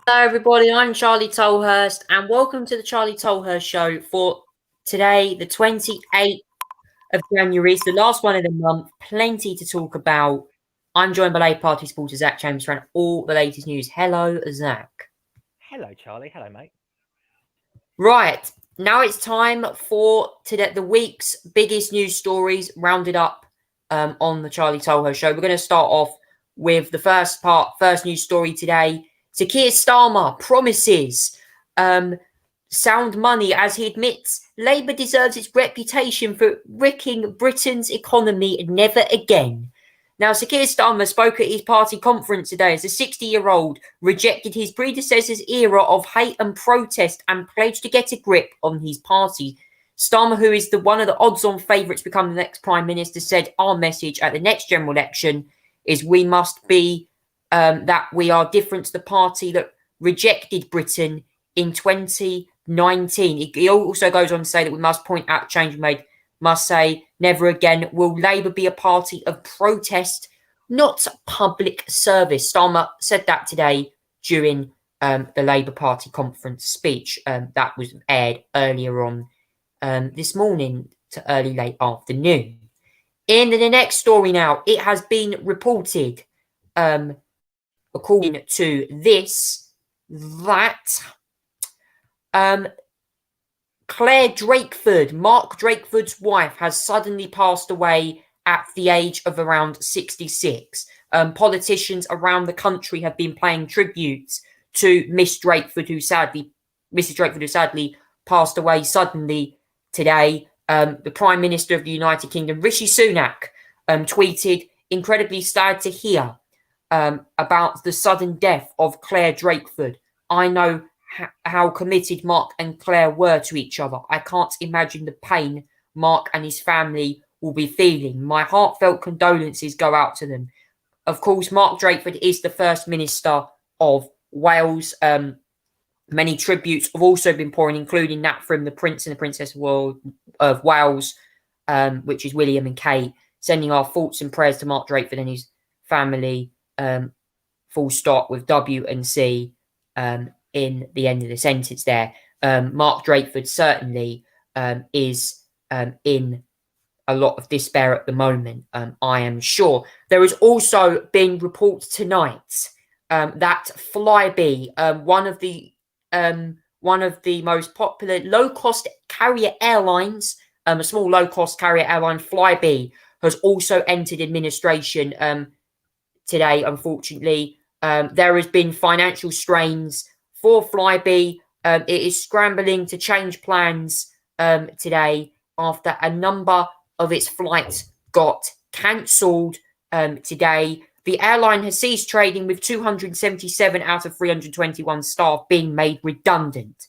Hello, everybody. I'm Charlie Tolhurst, and welcome to the Charlie Tolhurst Show for today, the 28th of January. It's the last one of the month. Plenty to talk about. I'm joined by Labour Party supporter Zach James for all the latest news. Hello, Zach. Hello, Charlie. Hello, mate. Right, now it's time for today the week's biggest news stories rounded up on the Charlie Tolhurst Show. We're going to start off with the first news story today. Sir Keir Starmer promises sound money as he admits Labour deserves its reputation for wrecking Britain's economy never again. Now, Sir Keir Starmer spoke at his party conference today as a 60-year-old rejected his predecessor's era of hate and protest and pledged to get a grip on his party. Starmer, who is one of the odds-on favourites to become the next Prime Minister, said our message at the next general election is we must be that we are different to the party that rejected Britain in 2019. He also goes on to say that we must point out change made, must say never again will Labour be a party of protest, not public service. Starmer said that today during the Labour Party conference speech that was aired earlier on this morning to early late afternoon. In the next story now, it has been reported according to this, that Claire Drakeford, Mark Drakeford's wife, has suddenly passed away at the age of around 66. Politicians around the country have been paying tributes to Mrs. Drakeford, who sadly passed away suddenly today. The Prime Minister of the United Kingdom, Rishi Sunak, tweeted, "Incredibly sad to hear about the sudden death of Claire Drakeford. I know how committed Mark and Claire were to each other. I can't imagine the pain Mark and his family will be feeling. My heartfelt condolences go out to them." Of course, Mark Drakeford is the First Minister of Wales. Many tributes have also been pouring, including that from the Prince and the Princess of Wales, which is William and Kate, sending our thoughts and prayers to Mark Drakeford and his family, full stop, with W and C in the end of the sentence there. Mark Drakeford certainly is in a lot of despair at the moment, I am sure. There has also been reports tonight that Flybe, one of the most popular low-cost carrier airlines, a small low-cost carrier airline, Flybe, has also entered administration today, unfortunately. There has been financial strains for Flybe. It is scrambling to change plans today after a number of its flights got cancelled today. The airline has ceased trading, with 277 out of 321 staff being made redundant.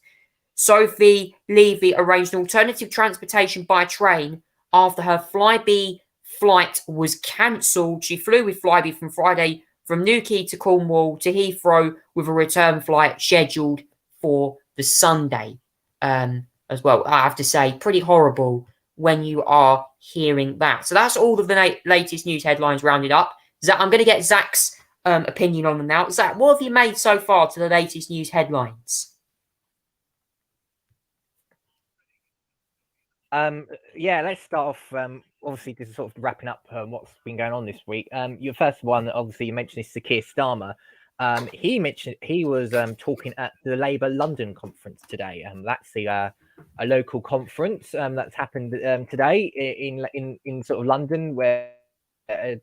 Sophie Levy arranged an alternative transportation by train after her Flybe flight was cancelled. She flew with Flybe from Friday from Newquay to Cornwall to Heathrow, with a return flight scheduled for the Sunday as well. I have to say, pretty horrible when you are hearing that. So that's all of the latest news headlines rounded up. Zach, I'm going to get Zach's opinion on them now. Zach, what have you made so far to the latest news headlines? Yeah, let's start off. Obviously, this is sort of wrapping up what's been going on this week. Your first one, obviously, you mentioned is Sir Keir Starmer. He was talking at the Labour London conference today. That's a local conference that's happened today in sort of London, where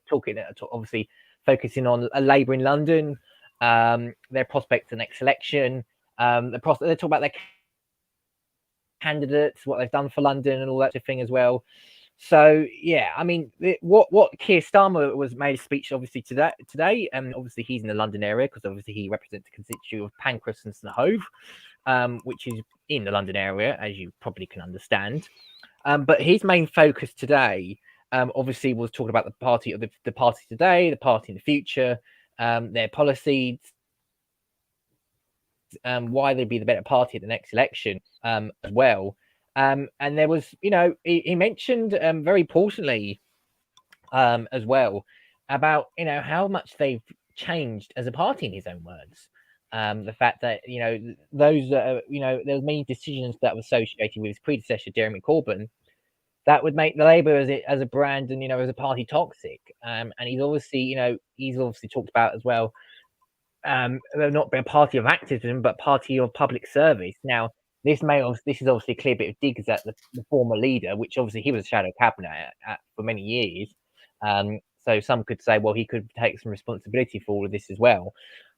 talking obviously focusing on Labour in London, their prospects the next election. They talk about their candidates, what they've done for London, and all that sort of thing as well. So yeah, I mean, what Keir Starmer was made a speech obviously today, and obviously he's in the London area because obviously he represents the constituency of Pancras and St Hove, which is in the London area, as you probably can understand. But his main focus today, obviously, was talking about the party today, the party in the future, their policies, why they'd be the better party at the next election as well. And there was, he mentioned very importantly as well about, how much they've changed as a party, in his own words. The fact that those there was many decisions that were associated with his predecessor Jeremy Corbyn that would make the Labour as a brand and as a party toxic. And he's obviously talked about as well. They're not be a party of activism, but party of public service. Now, this is obviously a clear bit of digs at the former leader, which obviously he was a shadow cabinet for many years. So some could say, well, he could take some responsibility for all of this as well.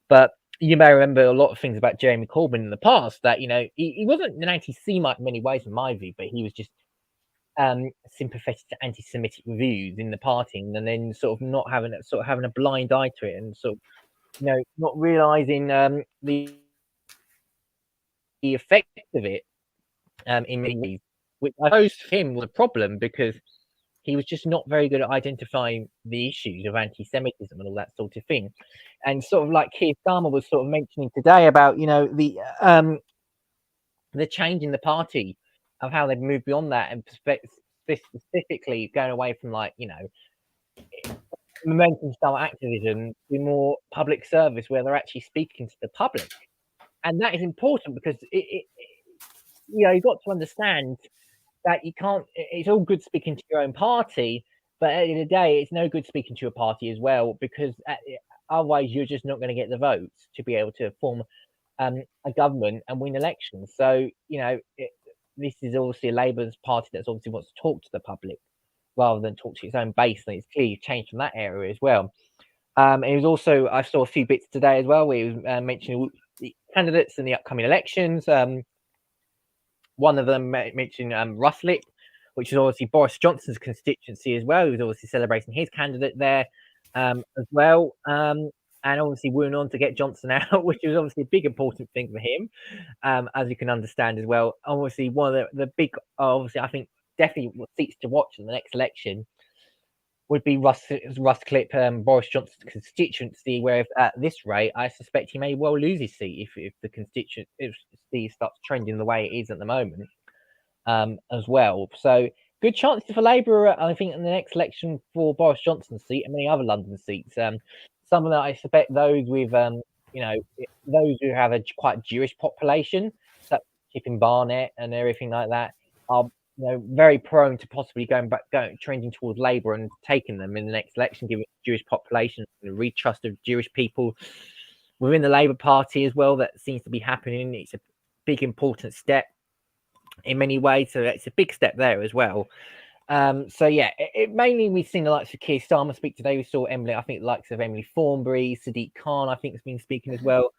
But you may remember a lot of things about Jeremy Corbyn in the past that he wasn't an anti-Semite in many ways, in my view, but he was just sympathetic to anti-Semitic views in the party, and then sort of having a blind eye to it, and sort of not realizing the effect of it in many ways, which I suppose for him was a problem because he was just not very good at identifying the issues of anti-Semitism and all that sort of thing. And sort of like Keir Starmer was sort of mentioning today about the change in the party of how they've moved beyond that, and specifically going away from momentum style activism to more public service where they're actually speaking to the public. And that is important because you've got to understand that you can't. It's all good speaking to your own party, but at the end of the day, it's no good speaking to your party as well, because otherwise you're just not going to get the votes to be able to form a government and win elections. So this is obviously a Labour's party that's obviously wants to talk to the public rather than talk to its own base, and it's clearly changed from that area as well. It was also, I saw a few bits today as well where he was mentioning the candidates in the upcoming elections. One of them mentioned Russell, which is obviously Boris Johnson's constituency as well. He was obviously celebrating his candidate there as well. And obviously went on to get Johnson out, which was obviously a big important thing for him, as you can understand as well. Obviously, one of the big, obviously, I think definitely seats to watch in the next election would be Russell, Boris Johnson's constituency, where if at this rate, I suspect he may well lose his seat if the constituency starts trending the way it is at the moment as well. So good chances for Labour, I think, in the next election for Boris Johnson's seat and many other London seats. Some of that, I suspect, those with, those who have a quite Jewish population, such as Chipping Barnet and everything like that, are very prone to possibly trending towards Labour and taking them in the next election, given the Jewish population and the retrust of Jewish people within the Labour Party as well. That seems to be happening. It's a big, important step in many ways. So it's a big step there as well. So yeah, mainly we've seen the likes of Keir Starmer speak today. We saw Emily, I think the likes of Emily Thornberry, Sadiq Khan, I think, has been speaking as well.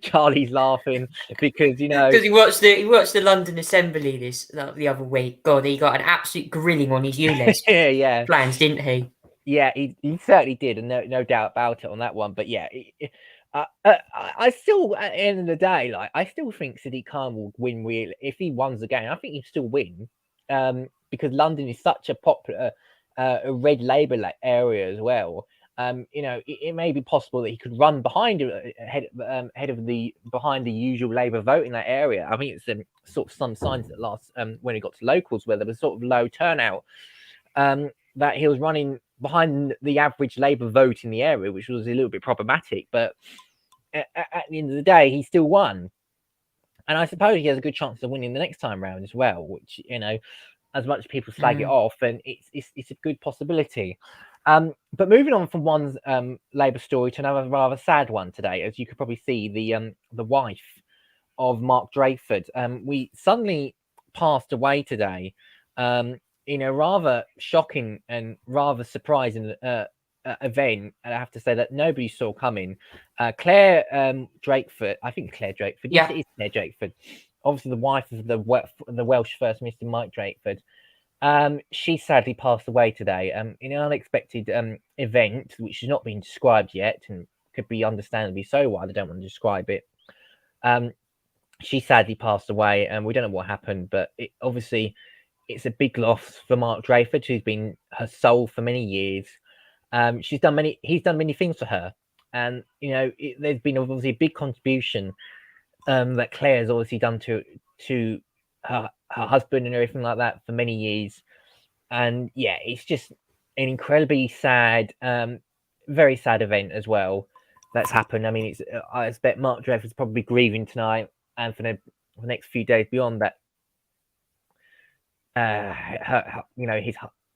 Charlie's laughing because because he watched the London Assembly the other week. God, he got an absolute grilling on his ULEZ yeah plans, didn't he? Yeah, he certainly did, and no doubt about it on that one. But yeah, I still, at the end of the day, I still think Sadiq Khan will win. Really, if he wins again, I think he'll still win, because London is such a popular, a red Labour area as well. It may be possible that he could run behind behind the usual Labour vote in that area. I think it's sort of some signs that last when he got to locals where there was sort of low turnout, that he was running behind the average Labour vote in the area, which was a little bit problematic. But at the end of the day, he still won, and I suppose he has a good chance of winning the next time round as well. Which as much as people slag it off, and it's a good possibility. But moving on from one Labour story to another rather sad one today, as you could probably see, the wife of Mark Drakeford, we suddenly passed away today, in a rather shocking and rather surprising event. And I have to say that nobody saw coming. Claire Drakeford, I think Claire Drakeford, yes, it is Claire Drakeford, obviously the wife of the Welsh First Minister Mike Drakeford. She sadly passed away today in an unexpected event, which has not been described yet and could be understandably so why they don't want to describe it. She sadly passed away, and we don't know what happened, but obviously it's a big loss for Mark Drakeford, who's been her soul for many years. He's done many things for her, and there's been obviously a big contribution that Claire's obviously done to her husband and everything like that for many years. And yeah, it's just an incredibly sad, very sad event as well. that's happened. I mean, I expect Mark Drakeford's probably grieving tonight and for the next few days beyond that.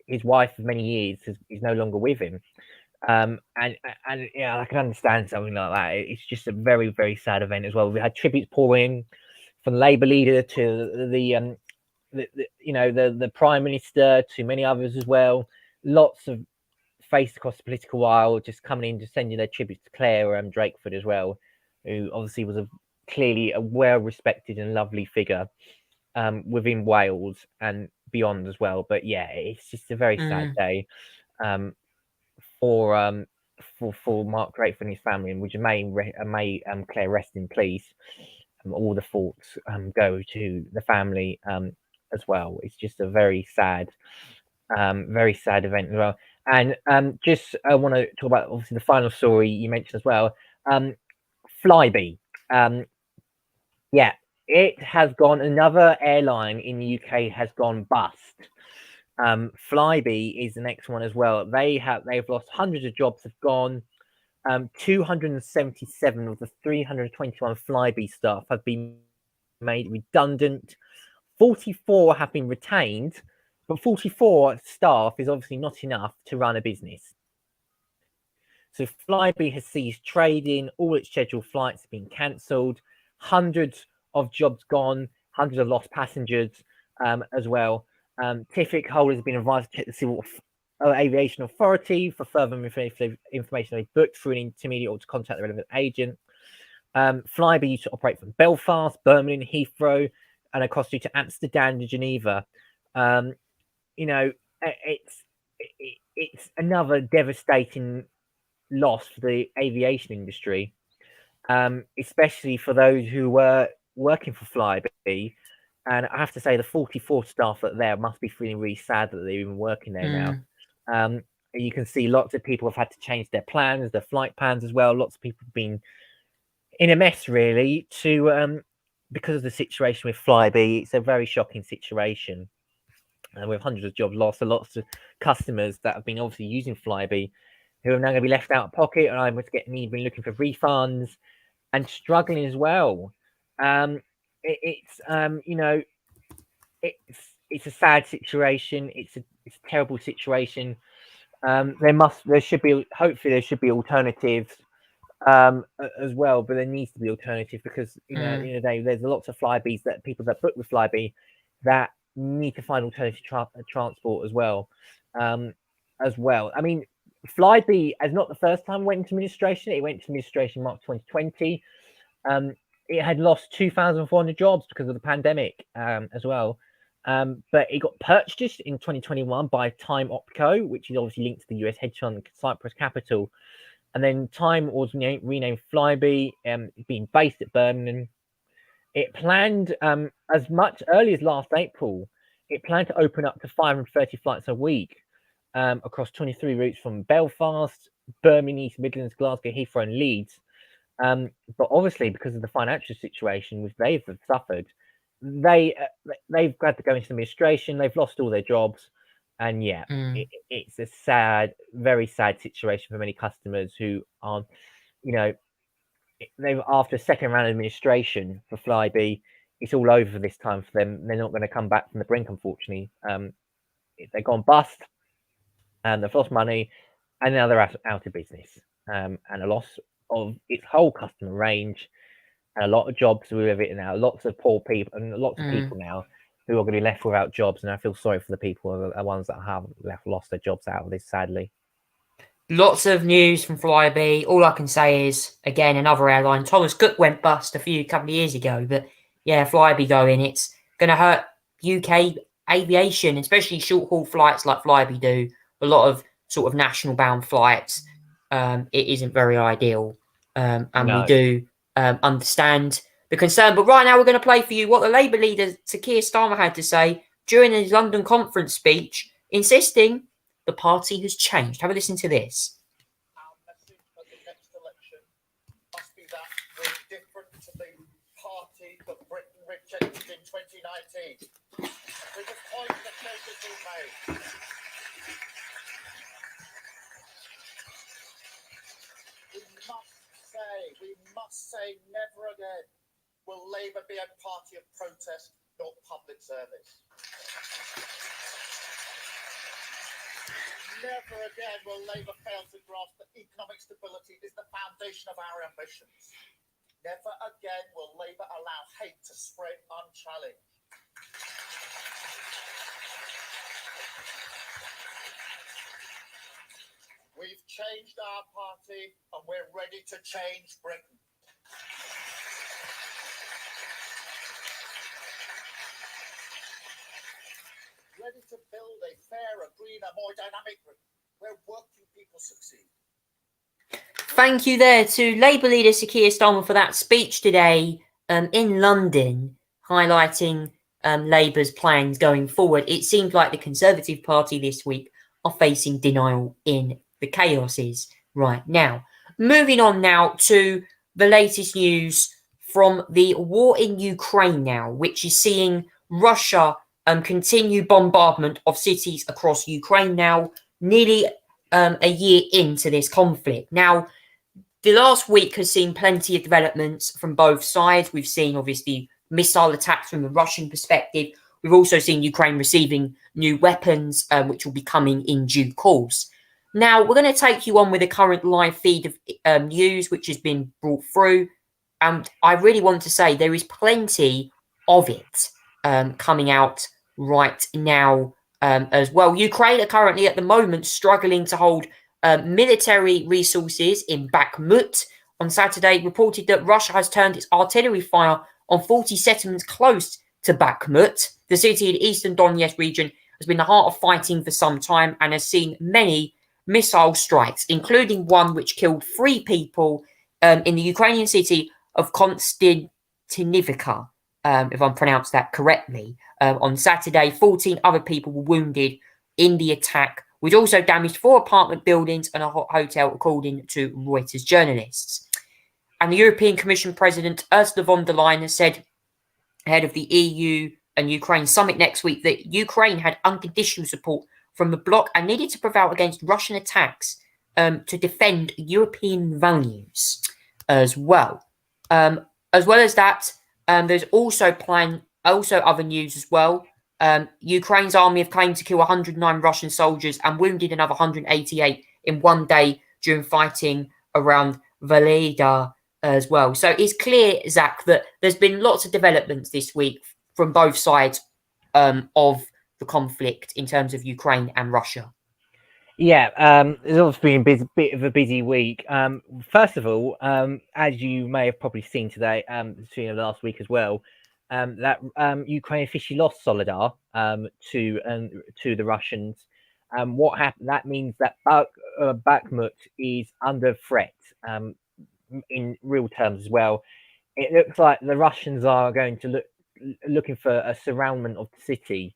His wife of many years is no longer with him. And yeah, I can understand something like that. It's just a very, very sad event as well. We had tributes pouring from the Labour leader to the Prime Minister, to many others as well. Lots of face across the political aisle just coming in, just sending their tributes to Claire Drakeford as well, who obviously was clearly a well-respected and lovely figure within Wales and beyond as well. But yeah, it's just a very sad day for Mark Drakeford and his family, and which may Claire rest in peace. All the thoughts go to the family as well. It's just a very sad event as well. And just I want to talk about obviously the final story you mentioned as well. Flybe. Yeah, it has gone. Another airline in the UK has gone bust. Flybe is the next one as well. They've lost hundreds of jobs have gone. 277 of the 321 Flybe staff have been made redundant. 44 have been retained, but 44 staff is obviously not enough to run a business. So Flybe has ceased trading. All its scheduled flights have been cancelled. Hundreds of jobs gone. Hundreds of lost passengers as well. Ticket holders have been advised to check the Civil Aviation Authority for further information they booked through an intermediate or to contact the relevant agent. Flybe used to operate from Belfast, Birmingham, Heathrow, and across to Amsterdam and Geneva. It's another devastating loss for the aviation industry, especially for those who were working for Flybe. And I have to say, the 44 staff that there must be feeling really sad that they're even working there now. You can see lots of people have had to change their plans, their flight plans as well. Lots of people have been in a mess, really, because of the situation with Flybe. It's a very shocking situation. And with hundreds of jobs lost, and lots of customers that have been obviously using Flybe who are now going to be left out of pocket, and I'm even looking for refunds and struggling as well. It's a sad situation. It's a terrible situation. Hopefully there should be alternatives as well, but there needs to be alternative because at the end of the day, there's lots of Flybes that people that book with Flybe that need to find alternative transport as well. I mean, Flybe is not the first time it went into administration. It went into administration March 2020. It had lost 2,400 jobs because of the pandemic as well. But it got purchased in 2021 by Time Opco, which is obviously linked to the US hedge fund Cyprus Capital. And then Time was renamed Flybe, being based at Birmingham. It planned, as much early as last April, it planned to open up to 530 flights a week across 23 routes from Belfast, Birmingham, East Midlands, Glasgow, Heathrow, and Leeds. But obviously, because of the financial situation which they've suffered, they've had to go into administration. They've lost all their jobs, and it's a sad, very sad situation for many customers who are, they've after a second round of administration for Flybe. It's all over this time for them. They're not going to come back from the brink, unfortunately. They've gone bust, and they've lost money, and now they're out of business, and a loss of its whole customer range, and a lot of jobs with it now. Lots of poor people, and lots of people now who are going to be left without jobs. And I feel sorry for the people, the ones that have lost their jobs out of this, sadly. Lots of news from Flybe. All I can say is, again, another airline. Thomas Cook went bust a couple of years ago, but yeah, Flybe going. It's going to hurt UK aviation, especially short haul flights like Flybe do. A lot of sort of national bound flights. It isn't very ideal, and we do understand the concern. But right now, we're going to play for you what the Labour leader Sir Keir Starmer had to say during his London conference speech, insisting the party has changed. Have a listen to this. Our message at the next election must be that we're different to the party that Britain rejected in 2019. There's a point that has been made. We must we must say never again will Labour be a party of protest, not public service. Never again will Labour fail to grasp that economic stability is the foundation of our ambitions. Never again will Labour allow hate to spread unchallenged. We've changed our party and we're ready to change Britain. Ready to build a fairer, greener, more dynamic Britain where working people succeed. Thank you there to Labour leader Sir Keir Starmer for that speech today in London, highlighting Labour's plans going forward. It seems like the Conservative Party this week are facing denial in the chaoses right now. Moving on now to the latest news from the war in Ukraine now, which is seeing Russia continue bombardment of cities across Ukraine now, nearly a year into this conflict. Now, the last week has seen plenty of developments from both sides. We've seen, obviously, missile attacks from the Russian perspective. We've also seen Ukraine receiving new weapons, which will be coming in due course. Now, we're going to take you on with the current live feed of news, which has been brought through. And I really want to say there is plenty of it coming out right now as well. Ukraine are currently at the moment struggling to hold military resources in Bakhmut. On Saturday, reported that Russia has turned its artillery fire on 40 settlements close to Bakhmut. The city in eastern Donetsk region has been the heart of fighting for some time and has seen many missile strikes, including one which killed 3 people in the Ukrainian city of Konstantinivka, if I'm pronounced that correctly. On Saturday, 14 other people were wounded in the attack, which also damaged 4 apartment buildings and a hotel, according to Reuters journalists. And the European Commission President Ursula von der Leyen has said, ahead of the EU and Ukraine summit next week, that Ukraine had unconditional support from the bloc and needed to prevail against Russian attacks to defend European values as well. As well as that, there's also other news as well. Ukraine's army have claimed to kill 109 Russian soldiers and wounded another 188 in one day during fighting around Valeda as well. So it's clear, Zach, that there's been lots of developments this week from both sides of the conflict in terms of Ukraine and Russia. Yeah, it's obviously been a bit of a busy week. First of all, as you may have probably seen today, seen last week as well, that Ukraine officially lost Solidar to the Russians. What happened? That means that Bakhmut is under threat in real terms as well. It looks like the Russians are going to looking for a surroundment of the city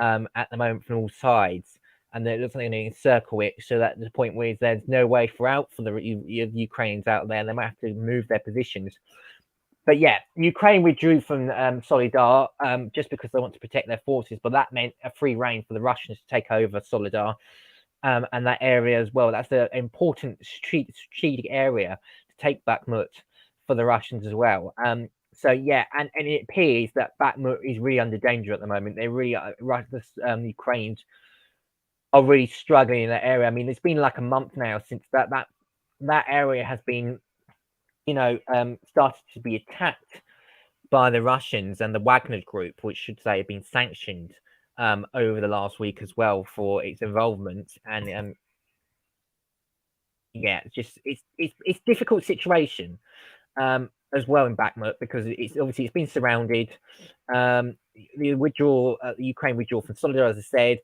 at the moment from all sides, and it looks like they're going to encircle it so that the point where there's no way out for the Ukrainians out there, and they might have to move their positions. But yeah, Ukraine withdrew from Solidar just because they want to protect their forces, but that meant a free rein for the Russians to take over Solidar and that area as well. That's an important strategic area to take Bakhmut for the Russians as well. So yeah, and it appears that Bakhmut is really under danger at the moment. They really are, the Ukrainians are really struggling in that area. I mean, it's been like a month now since that area has been, started to be attacked by the Russians and the Wagner Group, which should say have been sanctioned over the last week as well for its involvement. And yeah, it's difficult situation as well in Bakhmut because it's been surrounded. The Ukraine withdrawal from Solidar, as I said.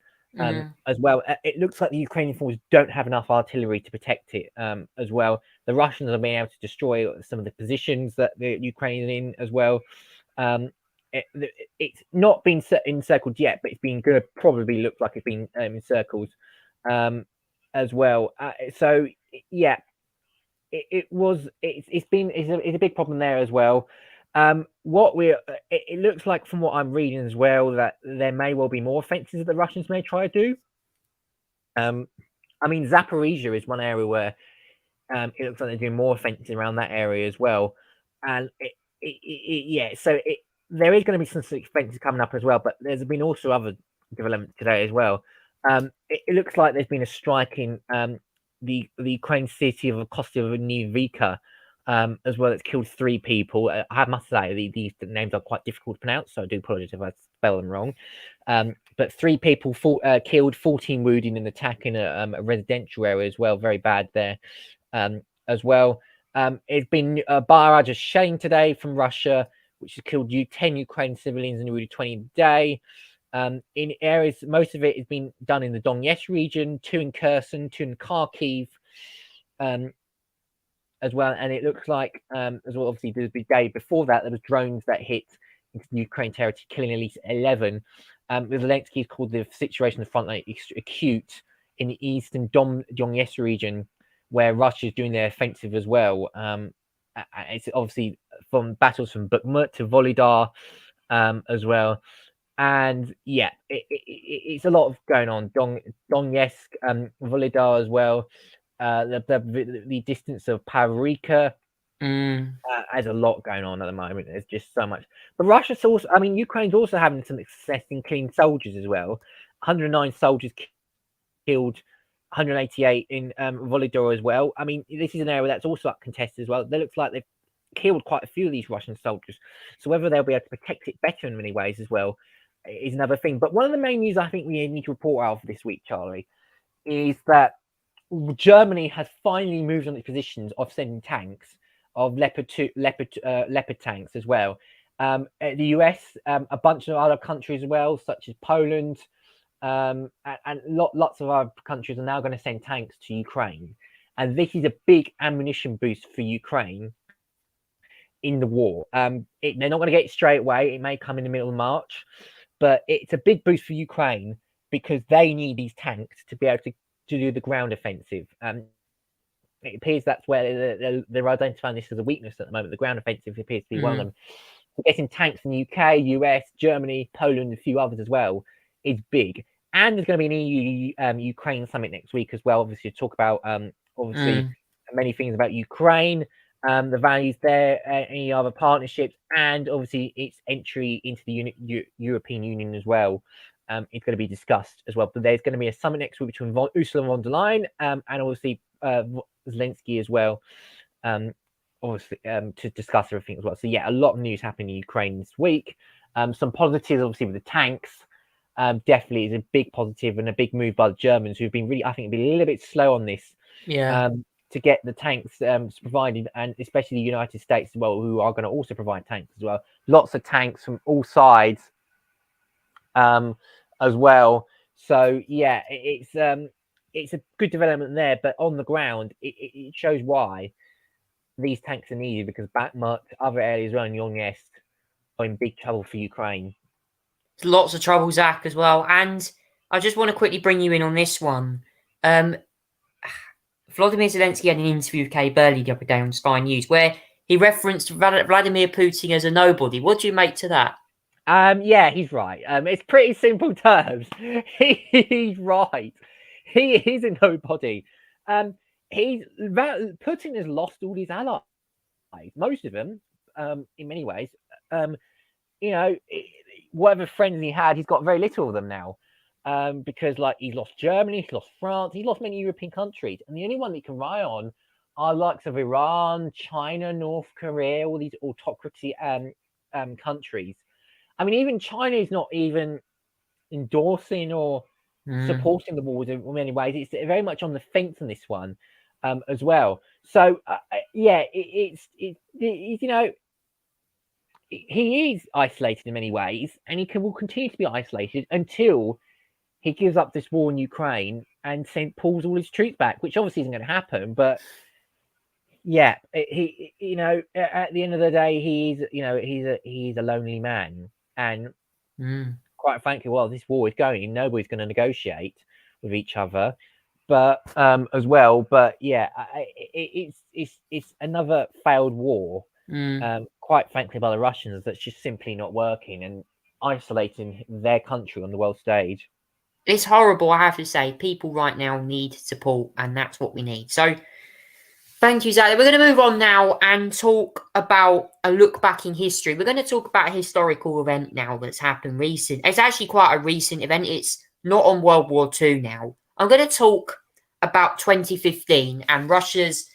As well, it looks like the Ukrainian forces don't have enough artillery to protect it as well. The Russians are being able to destroy some of the positions that the Ukraine are in as well. It's not been encircled yet, but it's been going to probably look like it's been encircled as well. So yeah, it's a big problem there as well. It looks like from what I'm reading as well that there may well be more offensives that the Russians may try to do. I mean, Zaporizhia is one area where It looks like they're doing more offences around that area as well, and there is going to be some offences coming up as well. But there's been also other developments today as well. It looks like there's been a strike in the Ukraine city of Kostevnivka, as well. It's killed 3 people. I must say these names are quite difficult to pronounce, so I do apologise if I spell them wrong. But 3 people killed, 14 wounded in an attack in a residential area as well. Very bad there. As well. It's been a barrage of shelling today from Russia, which has killed 10 Ukrainian civilians and wounded 20 a day. In areas, most of it has been done in the Donetsk region, 2 in Kherson, 2 in Kharkiv, as well. And it looks like, as well, obviously, the day before that, there was drones that hit into the Ukraine territory, killing at least 11. Zelensky's called the situation on the front line acute in the eastern Donetsk region, where Russia is doing their offensive as well. It's obviously from battles from Bakhmut to Volodar as well. And yeah, it's a lot of going on. Donetsk, Volodar as well. The distance of Pavrika has a lot going on at the moment. There's just so much. But Russia's also, I mean, Ukraine's also having some success in killing soldiers as well. 109 soldiers killed, 188 in Volodar as well. I mean, this is an area that's also up contested as well. It looks like they've killed quite a few of these Russian soldiers. So whether they'll be able to protect it better in many ways as well is another thing. But one of the main news I think we need to report out for this week, Charlie, is that Germany has finally moved on its positions of sending tanks, of Leopard tanks as well. The US, a bunch of other countries as well, such as Poland, and lots of other countries are now going to send tanks to Ukraine. And this is a big ammunition boost for Ukraine in the war. They're not going to get it straight away. It may come in the middle of March, but it's a big boost for Ukraine because they need these tanks to be able to do the ground offensive. It appears that's where they're identifying this as a weakness at the moment. The ground offensive appears to be one of them. Getting tanks in the UK, US, Germany, Poland, a few others as well is big. And there's going to be an EU Ukraine summit next week as well. Obviously, to talk about many things about Ukraine, the values there, any other partnerships, and obviously its entry into the European Union as well. It's going to be discussed as well. But there's going to be a summit next week between Ursula von der Leyen and obviously Zelensky as well. Obviously, to discuss everything as well. So yeah, a lot of news happening in Ukraine this week. Some positives, obviously, with the tanks. Definitely is a big positive and a big move by the Germans, who've been really, I think, been a little bit slow on this. Yeah. To get the tanks provided, and especially the United States as well, who are going to also provide tanks as well. Lots of tanks from all sides as well. So yeah, it's a good development there. But on the ground, it shows why these tanks are needed, because Bakhmut, other areas around Donetsk are in big trouble for Ukraine. There's lots of trouble, Zach, as well. And I just want to quickly bring you in on this one. Vladimir Zelensky had an interview with Kay Burley the other day on Sky News where he referenced Vladimir Putin as a nobody. What do you make to that? Yeah, he's right. It's pretty simple terms. He's right. He is a nobody. Putin has lost all his allies, most of them, in many ways. Whatever friends he had, he's got very little of them now. Because like he's lost Germany, he's lost France, he's lost many European countries, and the only one that he can rely on are likes of Iran, China, North Korea, all these autocracy countries. I mean, even China is not even endorsing or supporting the wars in many ways. It's very much on the fence on this one as well. So he is isolated in many ways, and will continue to be isolated until he gives up this war in Ukraine and pulls all his troops back, which obviously isn't going to happen. But yeah, at the end of the day, he's a lonely man, and quite frankly, while this war is going, nobody's going to negotiate with each other. But as well, but yeah, it's another failed war. Quite frankly, by the Russians, that's just simply not working and isolating their country on the world stage. It's horrible, I have to say. People right now need support, and that's what we need. So, Thank you, Zach. We're going to move on now and talk about a look back in history. We're going to talk about a historical event now that's happened recent. It's actually quite a recent event. It's not on World War II now. I'm going to talk about 2015 and Russia's,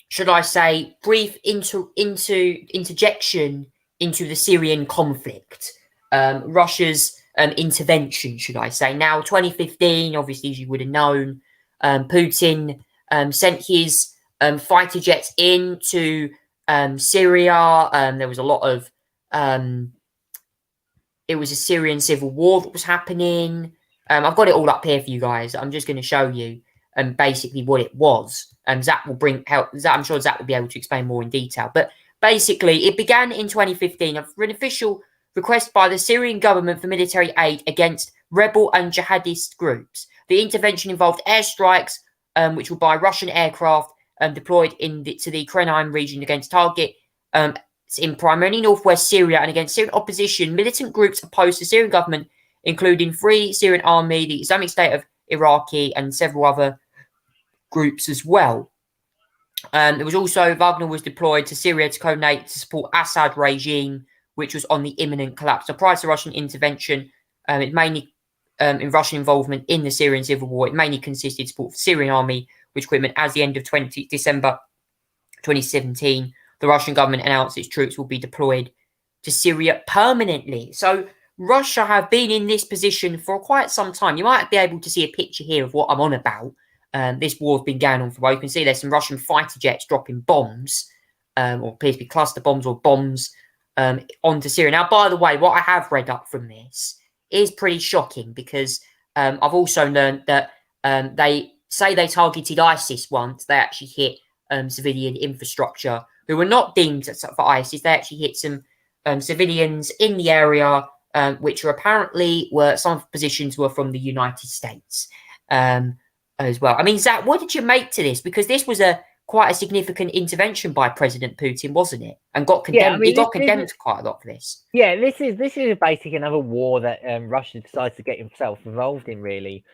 should I say, brief interjection into the Syrian conflict. Russia's intervention, should I say. Now, 2015, obviously, as you would have known, Putin sent his fighter jets into Syria. There was a lot of it was a Syrian civil war that was happening. I've got it all up here for you guys. I'm just going to show you basically what it was. Zach will bring help. I'm sure Zach will be able to explain more in detail. But basically, it began in 2015 for an official request by the Syrian government for military aid against rebel and jihadist groups. The intervention involved airstrikes, which were by Russian aircraft deployed to the Ukrainian region against target in primarily northwest Syria and against Syrian opposition. Militant groups opposed the Syrian government, including Free Syrian Army, the Islamic State of Iraqi, and several other groups as well. There was also Wagner was deployed to Syria to coordinate to support Assad regime, which was on the imminent collapse. So prior to Russian intervention, it mainly in Russian involvement in the Syrian civil war, it mainly consisted of support for the Syrian army, which equipment as the end of December 2017, the Russian government announced its troops will be deployed to Syria permanently. So Russia have been in this position for quite some time. You might be able to see a picture here of what I'm on about. This war has been going on for a while. You can see there's some Russian fighter jets dropping bombs, or appears to be cluster bombs or bombs, onto Syria. Now, by the way, what I have read up from this is pretty shocking because I've also learned that they say they targeted ISIS once. They actually hit civilian infrastructure who were not deemed for ISIS. They actually hit some civilians in the area, which are apparently some of the positions were from the United States as well. I mean, Zach, what did you make to this? Because this was quite a significant intervention by President Putin, wasn't it? And got condemned. Yeah, I mean, he got condemned quite a lot for this. Yeah, this is basically another war that Russia decides to get himself involved in, really,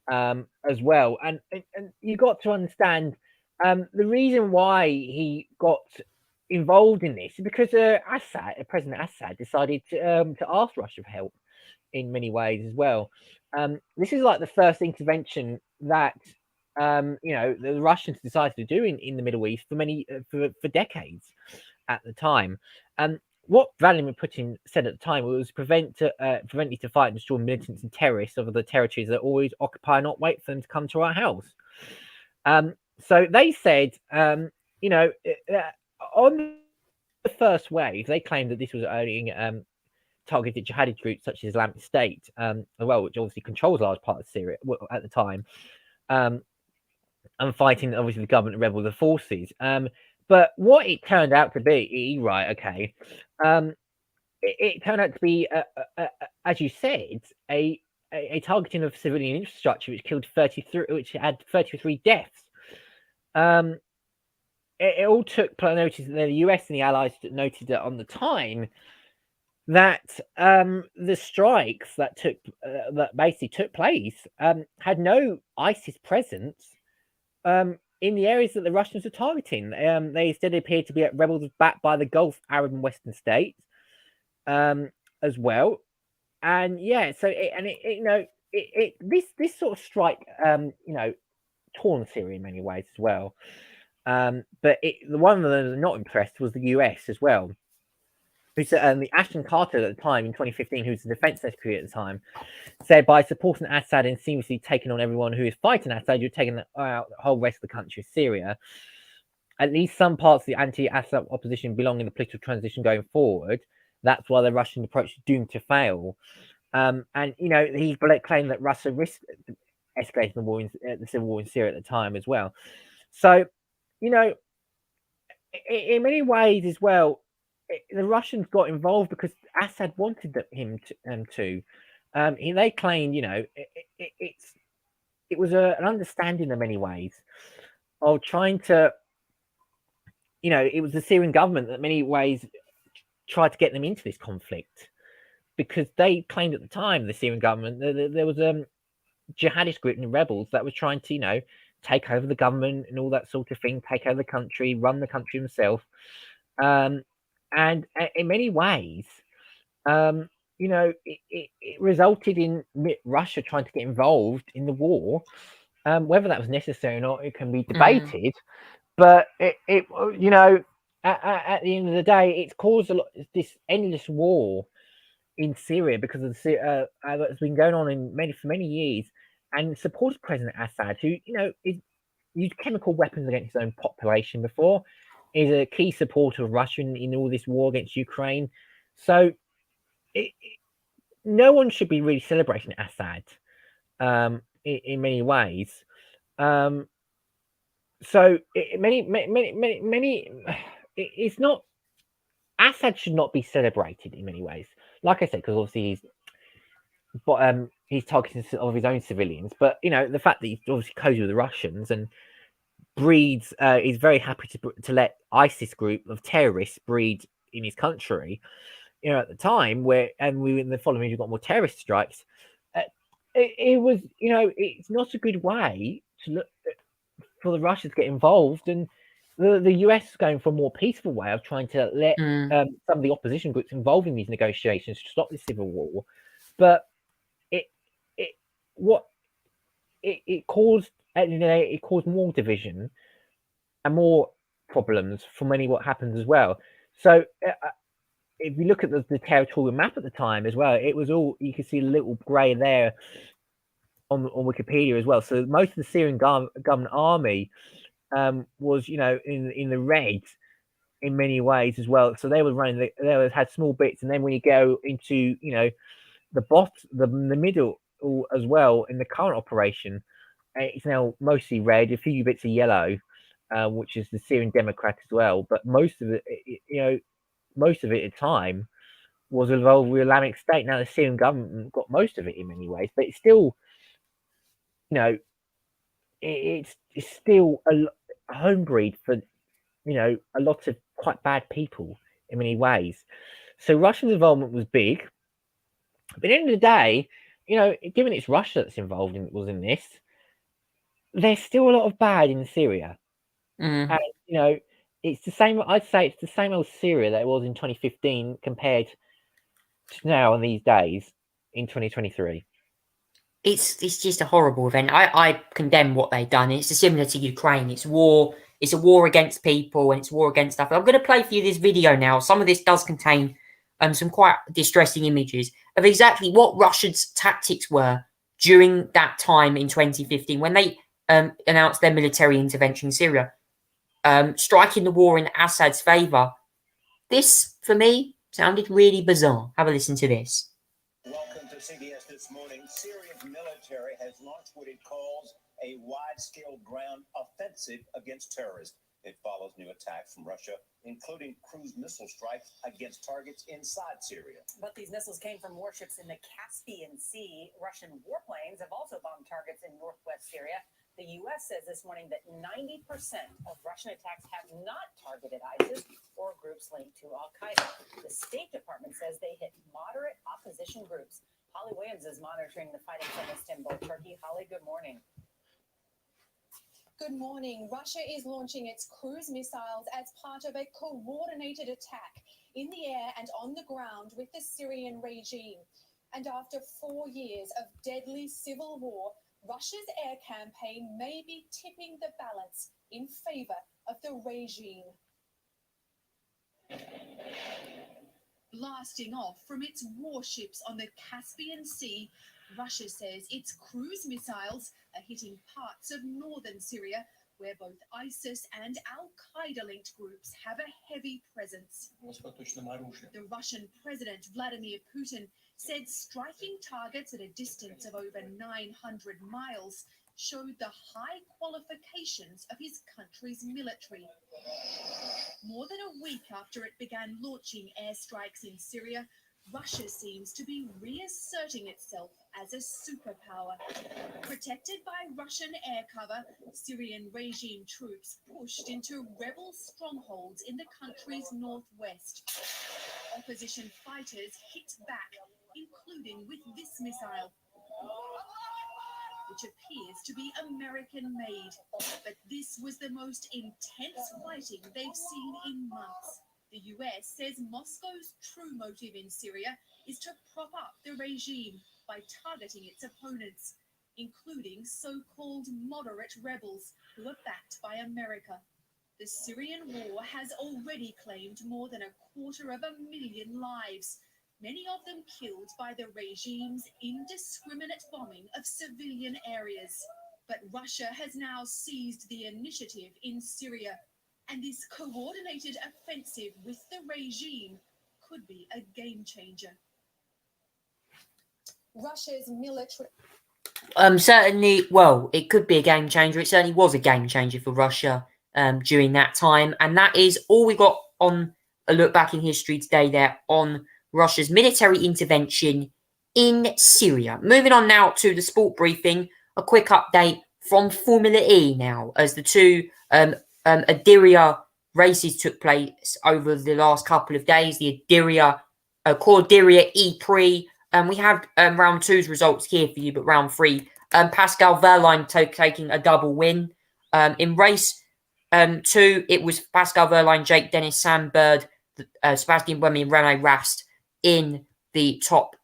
as well. And you got to understand the reason why he got involved in this is because President Assad decided to ask Russia for help in many ways as well. This is like the first intervention that the Russians decided to do in the Middle East for decades at the time. What Vladimir Putin said at the time was prevent you to fight and destroy militants and terrorists of the territories that always occupy and not wait for them to come to our house. So they said, on the first wave, they claimed that this was only targeted jihadi groups such as Islamic State, as well, which obviously controls a large part of Syria at the time, and fighting obviously the government and rebel forces. But what it turned out to be, it turned out to be, as you said, a targeting of civilian infrastructure, which had 33 deaths. It all took notice that the US and the Allies noted that on the time that the strikes that basically took place had no ISIS presence in the areas that the Russians were targeting. They instead appeared to be rebels backed by the Gulf, Arab, and Western states as well. And yeah, so this sort of strike, torn Syria in many ways as well. But the one that was not impressed was the US as well. Who said the Ashton Carter at the time in 2015, who was the defense secretary at the time, said by supporting Assad and seamlessly taking on everyone who is fighting Assad, you're taking out the whole rest of the country of Syria. At least some parts of the anti-Assad opposition belong in the political transition going forward. That's why the Russian approach is doomed to fail. And he claimed that Russia risked escalating the civil war in Syria at the time as well. So, in many ways as well, the Russians got involved because Assad wanted him to. They claimed, it was an understanding in many ways of trying to, it was the Syrian government that in many ways tried to get them into this conflict because they claimed at the time, the Syrian government, that there was a jihadist group and rebels that was trying to, take over the government and all that sort of thing, take over the country, run the country himself. And in many ways, it resulted in Russia trying to get involved in the war. Whether that was necessary or not, it can be debated. But at the end of the day, it's caused this endless war in Syria because of that's been going on for many years, and supported President Assad, who is used chemical weapons against his own population before, is a key supporter of Russia in all this war against Ukraine. So no one should be really celebrating Assad in many ways. It's not. Assad should not be celebrated in many ways. Like I said, because obviously he's targeting some of his own civilians. But the fact that he's obviously cozy with the Russians and is very happy to let ISIS group of terrorists breed in his country. At the time in the following years we've got more terrorist strikes. It was it's not a good way to look for the Russians to get involved, and the US is going for a more peaceful way of trying to let some of the opposition groups involved in these negotiations to stop the civil war. But it caused at the end of the day, it caused more division and more problems from what happens as well. So if you look at the territorial map at the time as well, it was all, you can see a little grey there on Wikipedia as well. So most of the Syrian government army was in the red in many ways as well. So they were running they had small bits, and then when you go into the middle as well in the current operation, it's now mostly red, a few bits of yellow, which is the Syrian Democrat as well. But most of it, most of it at the time was involved with Islamic State. Now the Syrian government got most of it in many ways, but it's still, it's still a home breed for, a lot of quite bad people in many ways. So Russian involvement was big. But at the end of the day, given it's Russia that's involved in this, there's still a lot of bad in Syria. And, it's the same, I'd say it's the same old Syria that it was in 2015 compared to now in these days in 2023. It's just a horrible event. I condemn what they've done. It's similar to Ukraine. It's war. It's a war against people, and it's war against stuff. I'm going to play for you this video now. Some of this does contain some quite distressing images of exactly what Russia's tactics were during that time in 2015 when they announced their military intervention in Syria, striking the war in Assad's favour. This, for me, sounded really bizarre. Have a listen to this. Welcome to CBS This Morning. Syria's military has launched what it calls a wide-scale ground offensive against terrorists. It follows new attacks from Russia, including cruise missile strikes against targets inside Syria. But these missiles came from warships in the Caspian Sea. Russian warplanes have also bombed targets in northwest Syria. The U.S. says this morning that 90% of Russian attacks have not targeted ISIS or groups linked to al-Qaeda. The State Department says they hit moderate opposition groups. Holly Williams is monitoring the fighting from Istanbul, Turkey. Holly, good morning. Good morning. Russia is launching its cruise missiles as part of a coordinated attack in the air and on the ground with the Syrian regime. And after 4 years of deadly civil war, Russia's air campaign may be tipping the balance in favor of the regime. Blasting off from its warships on the Caspian Sea, Russia says its cruise missiles are hitting parts of northern Syria, where both ISIS and al-Qaeda-linked groups have a heavy presence. The Russian President Vladimir Putin said striking targets at a distance of over 900 miles showed the high qualifications of his country's military. More than a week after it began launching airstrikes in Syria, Russia seems to be reasserting itself as a superpower. Protected by Russian air cover, Syrian regime troops pushed into rebel strongholds in the country's northwest. Opposition fighters hit back, including with this missile, which appears to be American-made. But this was the most intense fighting they've seen in months. The US says Moscow's true motive in Syria is to prop up the regime by targeting its opponents, including so-called moderate rebels who are backed by America. The Syrian war has already claimed more than 250,000 lives, many of them killed by the regime's indiscriminate bombing of civilian areas. But Russia has now seized the initiative in Syria, and this coordinated offensive with the regime could be a game changer. Russia's military. Certainly, well, it could be a game changer. It certainly was a game changer for Russia during that time. And that is all we got on a look back in history today there on Russia's military intervention in Syria. Moving on now to the sport briefing, a quick update from Formula E now, as the two Adiria races took place over the last couple of days. The Cordiria E-Prix. We have round two's results here for you, but round three, Pascal Wehrlein taking a double win. In race two, it was Pascal Wehrlein, Jake Dennis, Sam Bird, Sebastian Buemi, and Rene Rast in the top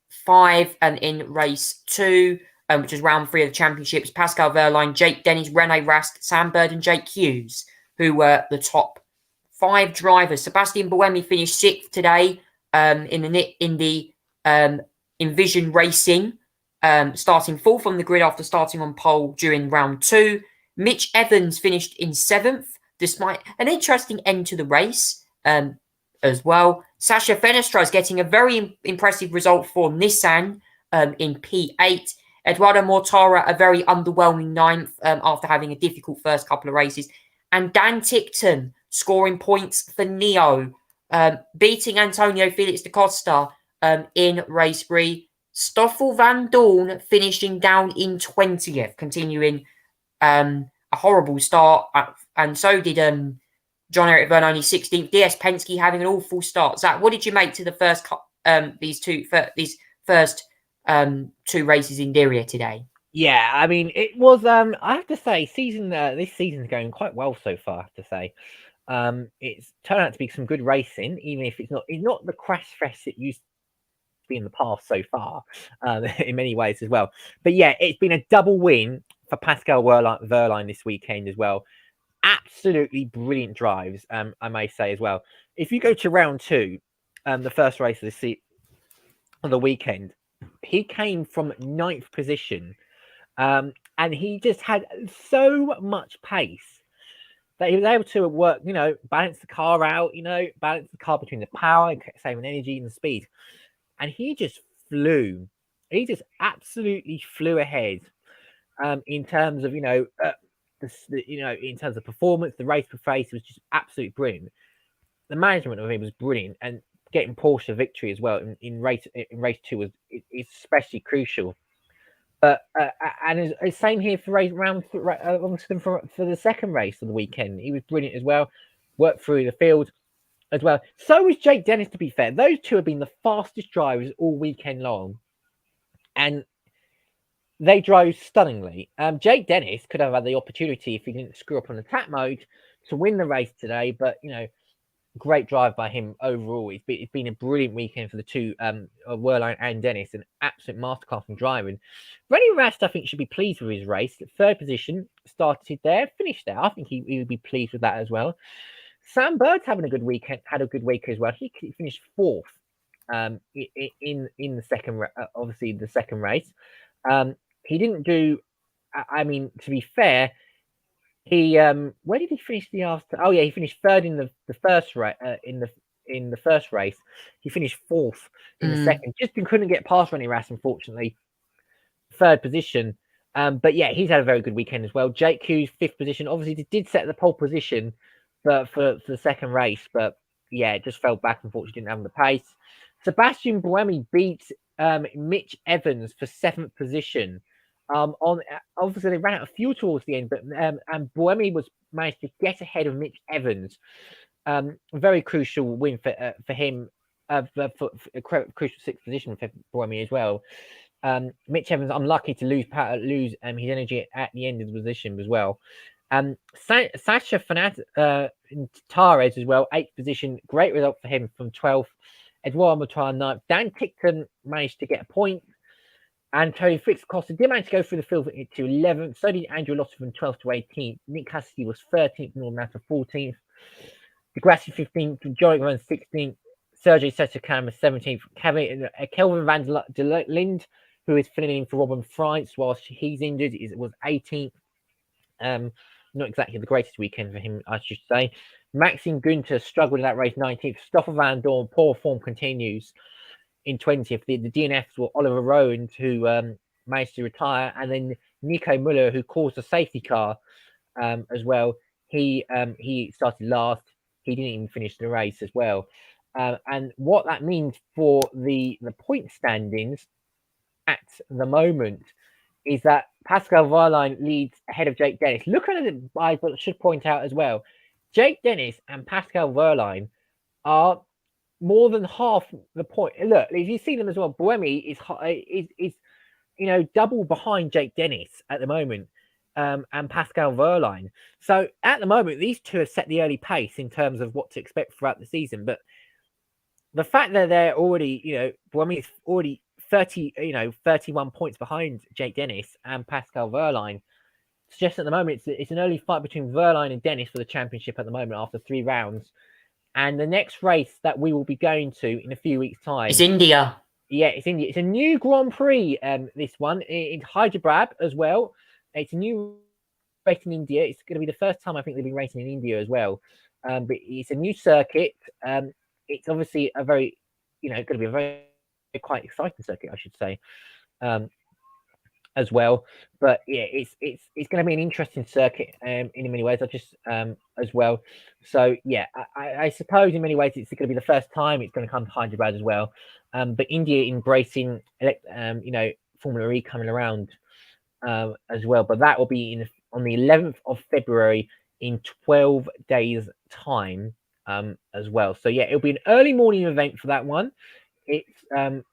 five. And in race two, which is round three of the championships, Pascal Wehrlein, Jake Dennis, Rene Rast, Sam Bird, and Jake Hughes, who were the top five drivers. Sebastian Buemi finished sixth today in the Envision Racing, starting fourth on the grid after starting on pole during round two. Mitch Evans finished in seventh, despite an interesting end to the race as well. Sasha Fenestra is getting a very impressive result for Nissan in P8. Eduardo Mortara, a very underwhelming ninth after having a difficult first couple of races. And Dan Tickton scoring points for Neo, beating Antonio Felix da Costa in race three. Stoffel Van Dorn finishing down in 20th, continuing a horrible start. And so did John-Eric Verne, only 16th. DS Penske having an awful start. Zach, what did you make to the first these first two races in Diriyah today? Yeah, I mean, it was. I have to say, this season's going quite well so far. I have to say, it's turned out to be some good racing, even if it's not the crash fest it used to be in the past so far, in many ways as well. But yeah, it's been a double win for Pascal Wehrlein this weekend as well. Absolutely brilliant drives, I may say as well. If you go to round two, the first race of the weekend, he came from 9th position. And he just had so much pace that he was able to work, balance the car out, balance the car between the power, saving energy and the speed. And he just flew. He just absolutely flew ahead in terms of, in terms of performance. The race per race was just absolutely brilliant. The management of him was brilliant. And getting Porsche victory as well in race two was especially crucial. But and it's same here for for the second race of the weekend. He was brilliant as well. Worked through the field as well. So was Jake Dennis, to be fair. Those two have been the fastest drivers all weekend long. And they drove stunningly. Jake Dennis could have had the opportunity, if he didn't screw up on attack mode, to win the race today. But, great drive by him overall. It's been a brilliant weekend for the two, Wehrlein and Dennis, an absolute masterclass in driving. Rennie Rast, I think, should be pleased with his race. Third position, started there, finished there. I think he would be pleased with that as well. Sam Bird's having a good weekend, had a good week as well. He finished fourth in the second, obviously the second race. He didn't do. I mean, to be fair, he where did he finish the after? Oh yeah, he finished third in the first race. In the first race, he finished fourth in the second. Just couldn't get past Rennie Rast, unfortunately. Third position. But yeah, he's had a very good weekend as well. Jake Hughes, fifth position. Obviously, he did set the pole position for the second race, but yeah, it just fell back. Unfortunately, didn't have the pace. Sebastian Buemi beat Mitch Evans for seventh position. Obviously they ran out of fuel towards the end, but and Buemi managed to get ahead of Mitch Evans. Very crucial win for him. For a crucial sixth position for Buemi as well. Mitch Evans unlucky to lose his energy at the end of the position as well. Sasha Tares as well, 8th position, great result for him from 12th. Eduardo Montoya 9th. Dan Tickton managed to get a point. And Tony Fritz Costa did manage to go through the field to 11th. So did Andrew Lottie from 12th to 18th. Nick Cassidy was 13th, Northern Matter 14th. DeGrassi 15th, Jorik Run 16th. Sergey Sesakam was 17th. Kelvin van der Linde, who is filling in for Robin France whilst he's injured, was 18th. Not exactly the greatest weekend for him, I should say. Maxime Günther struggled in that race, 19th. Stoffel Van Dorn, poor form continues in 20th. The DNFs were Oliver Rowan, who managed to retire, and then Nico Muller, who caused a safety car as well. He started last. He didn't even finish the race as well. And what that means for the point standings at the moment is that Pascal Wehrlein leads ahead of Jake Dennis. Look at it, I should point out as well. Jake Dennis and Pascal Wehrlein are more than half the point. Look, if you see them as well, Buemi is double behind Jake Dennis at the moment, and Pascal Wehrlein. So at the moment, these two have set the early pace in terms of what to expect throughout the season. But the fact that they're already, Buemi is already 31 points behind Jake Dennis and Pascal Wehrlein suggests at the moment it's an early fight between Wehrlein and Dennis for the championship at the moment after 3 rounds. And the next race that we will be going to in a few weeks' time It's India. Yeah, it's India. It's a new Grand Prix. This one in Hyderabad as well. It's a new race in India. It's going to be the first time I think they've been racing in India as well. But it's a new circuit. It's obviously a very, going to be a very quite exciting circuit, I should say, as well. But yeah, it's going to be an interesting circuit in many ways. As well. So yeah, I suppose in many ways it's going to be the first time it's going to come to Hyderabad as well. But India embracing, Formula E coming around as well. But that will be on the 11th of February in 12 days' time as well. So yeah, it'll be an early morning event for that one. It'll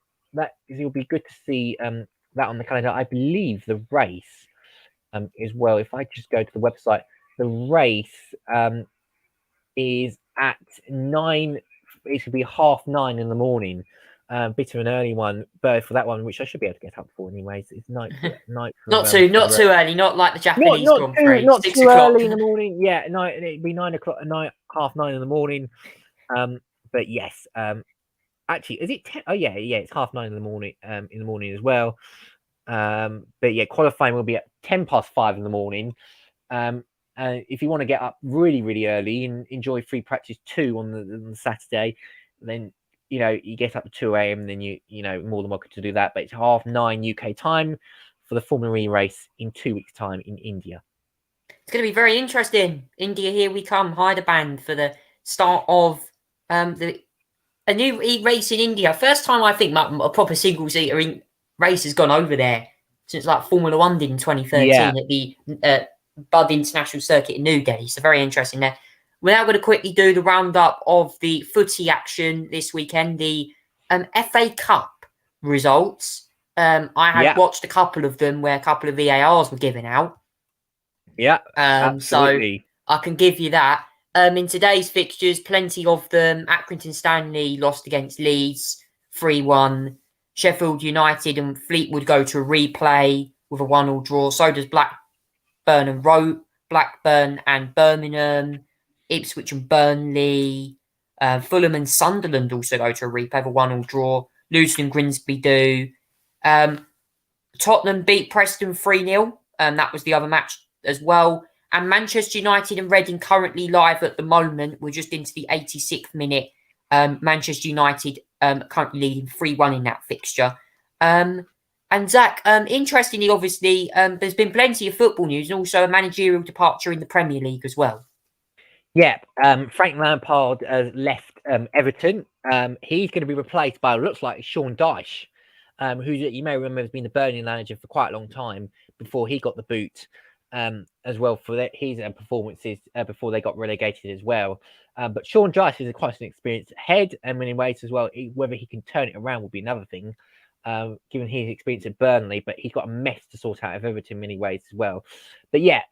be good to see that on the calendar. I believe the race as well. If I just go to the website, the race is at 9. It should be 9:30 in the morning. Bit of an early one, but for that one, which I should be able to get up for anyways. It's night. Not too early, not like the Japanese Grand Prix. Not 6 too o'clock early in the morning. Yeah, it'd be 9 o'clock at night, 9:30 in the morning. But yes, actually, is it 10? Oh yeah, it's 9:30 in the morning as well. But yeah, qualifying will be at 5:10 in the morning. If you want to get up really, really early and enjoy free practice 2 on the Saturday, then you get up at 2 a.m. Then you more than welcome to do that. But it's 9:30 UK time for the Formula E race in 2 weeks' time in India. It's going to be very interesting. India, here we come. Hyderabad for the start of a new race in India. First time I think a proper single-seater race has gone over there since like Formula One did in 2013 at the Bud International Circuit in New Delhi. So very interesting there. We're now going to quickly do the roundup of the footy action this weekend, the FA Cup results. I had watched a couple of them where a couple of VARs were given out. Yeah, absolutely. So I can give you that. In today's fixtures, plenty of them. Accrington Stanley lost against Leeds 3-1. Sheffield United and Fleetwood go to a replay with a 1-1 draw. So does Blackburn and Birmingham. Ipswich and Burnley. Fulham and Sunderland also go to a replay with a 1-1 draw. Luton and Grimsby do. Tottenham beat Preston 3-0. That was the other match as well. And Manchester United and Reading currently live at the moment. We're just into the 86th minute. Manchester United currently leading 3-1 in that fixture. And Zach, interestingly, obviously, there's been plenty of football news and also a managerial departure in the Premier League as well. Yeah, Frank Lampard has left Everton. He's going to be replaced by what looks like Sean Dyche, who you may remember has been the Burnley manager for quite a long time before he got the boot as well for his performances before they got relegated as well. But Sean Dyche is quite an experienced head, and in many ways as well, whether he can turn it around will be another thing. given his experience at Burnley, but he's got a mess to sort out of Everton in many ways as well. But yeah,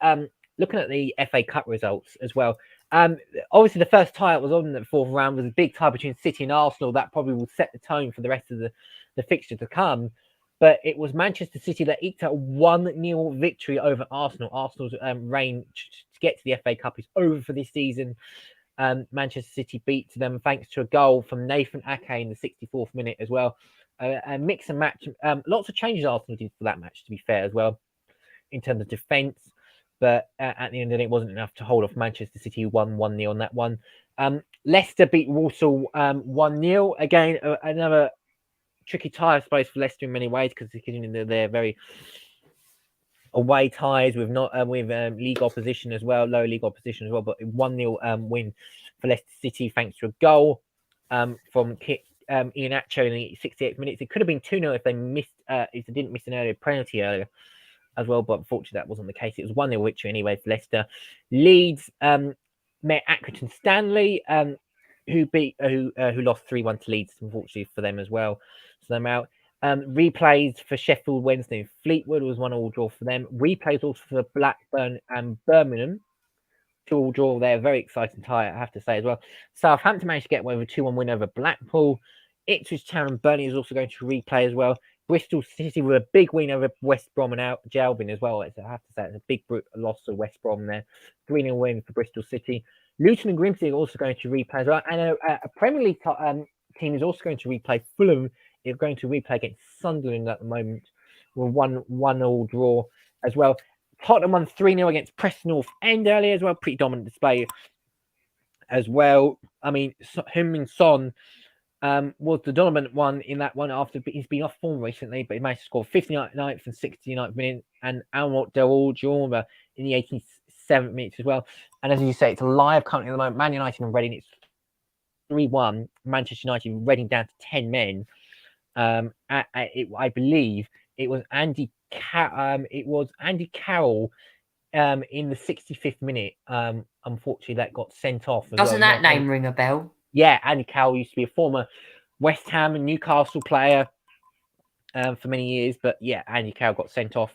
looking at the FA Cup results as well. Obviously, the first tie was on the fourth round was a big tie between City and Arsenal. That probably will set the tone for the rest of the fixture to come. But it was Manchester City that eked out a 1-0 victory over Arsenal. Arsenal's reign to get to the FA Cup is over for this season. Manchester City beat them thanks to a goal from Nathan Ake in the 64th minute as well. A mix and match. Lots of changes Arsenal did for that match, to be fair, as well, in terms of defence. But at the end of the day, it wasn't enough to hold off Manchester City, who won 1-0 on that one. Leicester beat Walsall 1-0. Again, another tricky tie, I suppose, for Leicester in many ways, because they're very away ties with league opposition as well, low league opposition as well. But 1-0 win for Leicester City thanks to a goal from Iheanacho in the 68th minutes. It could have been 2-0 if they didn't miss an earlier penalty earlier as well, but unfortunately that wasn't the case. It was 1-0 victory anyway for Leicester. Leeds met Accrington Stanley, who lost 3-1 to Leeds, unfortunately for them as well. So they're out. Replays for Sheffield Wednesday and Fleetwood was 1-1 draw for them. Replays also for Blackburn and Birmingham. 2-2 draw there. Very exciting tie, I have to say as well. Southampton managed to get away with a 2-1 win over Blackpool. Ipswich Town and Burnley is also going to replay as well. Bristol City with a big win over West Brom and Albion as well. I have to say it's a big loss to West Brom there. 3-0 win for Bristol City. Luton and Grimsby are also going to replay as well. And a Premier League team is also going to replay. Fulham is going to replay against Sunderland at the moment with 1-1 draw as well. Tottenham won 3-0 against Preston North End earlier as well. Pretty dominant display as well. I mean, Heung-min Son was the dominant one in that one after he's been off form recently, but he managed to score 59th and 69th minute, and Almut Dawood in the 87th minute as well. And as you say, it's a live currently at the moment. Man United and Reading, it's 3-1. Manchester United, Reading down to 10 men. I believe it was Andy Carroll in the 65th minute. Unfortunately, that got sent off. Doesn't that name ring a bell? Yeah, Andy Carroll used to be a former West Ham and Newcastle player for many years. But yeah, Andy Carroll got sent off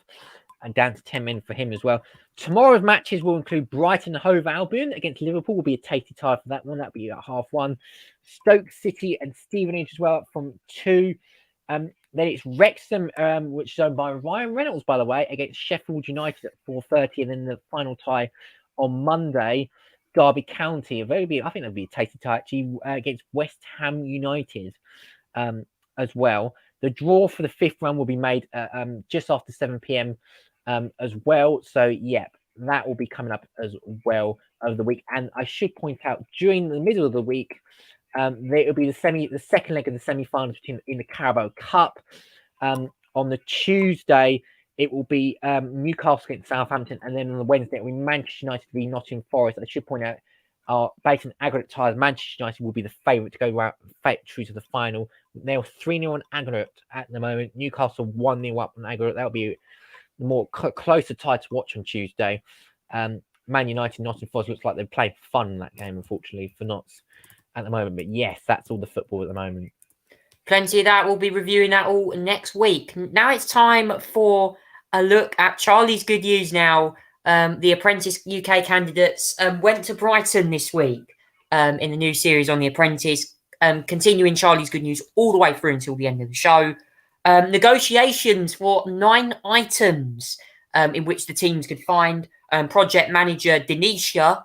and down to 10 men for him as well. Tomorrow's matches will include Brighton and Hove Albion against Liverpool. Will be a tasty tie for that one. That'll be at 1:30. Stoke City and Stevenage as well from 2. Then it's Wrexham, which is owned by Ryan Reynolds, by the way, against Sheffield United at 4:30. And then the final tie on Monday, Derby County. I think that'll be a tasty tie actually against West Ham United as well. The draw for the 5th round will be made just after 7 p.m. As well. So yeah, that will be coming up as well over the week. And I should point out during the middle of the week, there will be the second leg of the semi-finals in the Carabao Cup. On the Tuesday, it will be Newcastle against Southampton, and then on the Wednesday, it will be Manchester United v Nottingham Forest. I should point out, based on aggregate ties, Manchester United will be the favourite to go through to the final. They're 3-0 on aggregate at the moment. Newcastle 1-0 up on aggregate. That'll be the more closer tie to watch on Tuesday. Man United, Nottingham Forest looks like they're playing fun in that game, unfortunately, for Notts at the moment. But yes, that's all the football at the moment. Plenty of that. We'll be reviewing that all next week. Now it's time for a look at Charlie's good news now. The Apprentice UK candidates went to Brighton this week in the new series on The Apprentice, continuing Charlie's good news all the way through until the end of the show. Negotiations for 9 items in which the teams could find. Project manager Denisha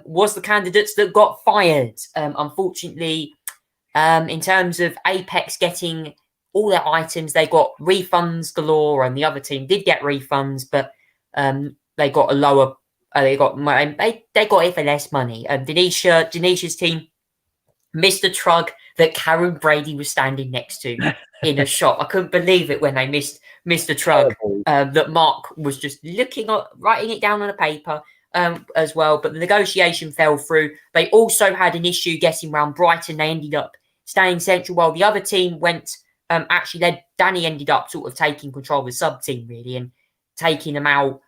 was the candidates that got fired. Unfortunately, in terms of Apex getting all their items, they got refunds galore, and the other team did get refunds, but they got a lower. They got it for less money. Denisha's team missed a truck that Karen Brady was standing next to in a shop. I couldn't believe it when they missed a truck that Mark was just writing it down on a paper as well. But the negotiation fell through. They also had an issue getting around Brighton. They ended up staying central while the other team went. Danny ended up sort of taking control of the sub team really and taking them out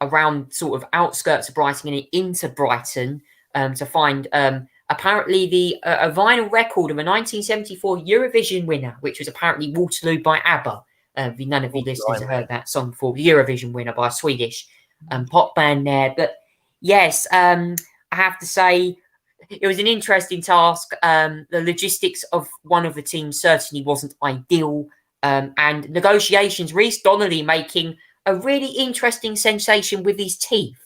around sort of outskirts of Brighton and into Brighton to find apparently a vinyl record of a 1974 Eurovision winner, which was apparently Waterloo by ABBA. None of you listeners have heard that song before. The Eurovision winner by a Swedish pop band there. But yes, I have to say, it was an interesting task. The logistics of one of the teams certainly wasn't ideal. And negotiations, Rhys Donnelly making a really interesting sensation with his teeth.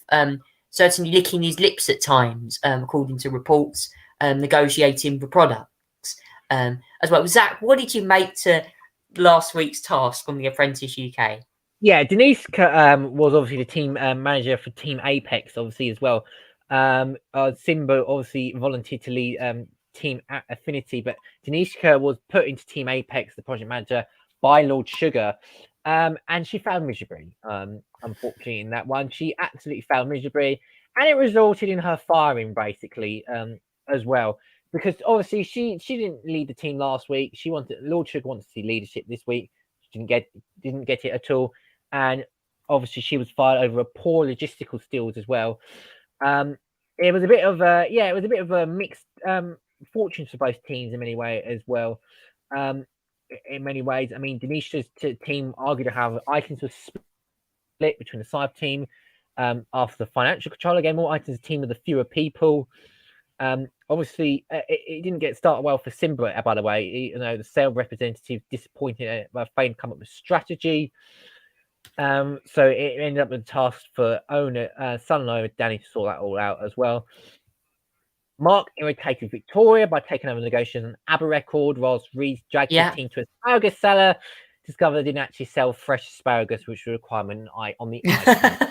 Certainly licking his lips at times, according to reports, negotiating the products as well. Zach, what did you make to last week's task on The Apprentice UK? Yeah, Denise was obviously the team manager for Team Apex, obviously, as well. Simba obviously volunteered to lead Team Affinity, but Denise was put into Team Apex, the project manager, by Lord Sugar. And she failed miserably, unfortunately, in that one. She absolutely failed miserably, and it resulted in her firing, basically, as well. Because obviously she didn't lead the team last week. Lord Sugar wanted to see leadership this week. She didn't get it at all. And obviously she was fired over a poor logistical skills as well. It was a bit of a mixed fortunes for both teams in many ways as well. In many ways, I mean, Denisha's team argued to have items were split between the Cyber team after the financial controller gave more items to the team with the fewer people. Obviously, it didn't get started well for Simba, by the way. The sales representative disappointed by failing to come up with strategy. So it ended up with a task for son and owner Danny to sort that all out as well. Mark irritated Victoria by taking over negotiations on ABBA record, whilst Reed dragged his team to asparagus cellar, discovered they didn't actually sell fresh asparagus, which was a requirement on the item.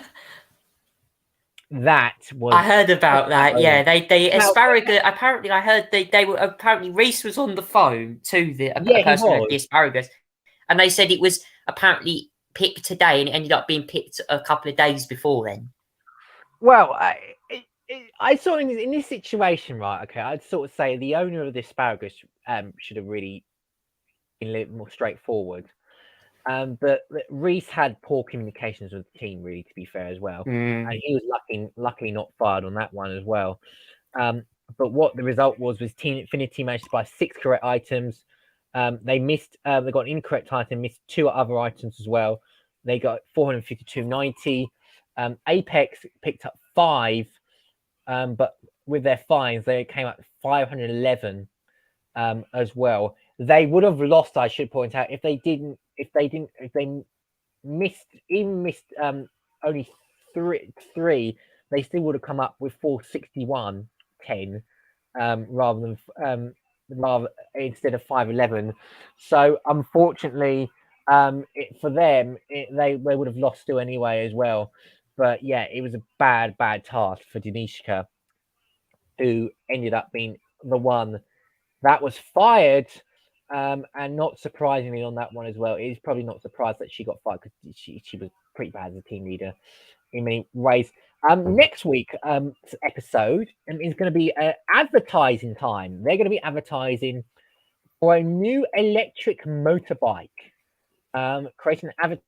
That was. I heard about that. Yeah, they asparagus. Apparently, I heard they were apparently Reese was on the phone to the person who had the asparagus, and they said it was apparently picked today, and it ended up being picked a couple of days before then. Well, I saw in this situation, right? Okay, I'd sort of say the owner of the asparagus should have really been a little more straightforward. But Reese had poor communications with the team, really, to be fair, as well. And he was luckily not fired on that one as well. But what the result was Team Infinity managed to buy 6 correct items. They got an incorrect item, missed 2 other items as well. They got 452.90. Apex picked up 5, but with their fines, they came up 511 as well. They would have lost, I should point out, if they missed only 3, they still would have come up with 461.10 rather instead of 511. So unfortunately, for them, they would have lost still anyway as well. But yeah, it was a bad task for Denishka, who ended up being the one that was fired. And not surprisingly on that one as well, it is probably not surprised that she got fired because she was pretty bad as a team leader in many ways. Next week episode is going to be advertising time. They're going to be advertising for a new electric motorbike, creating an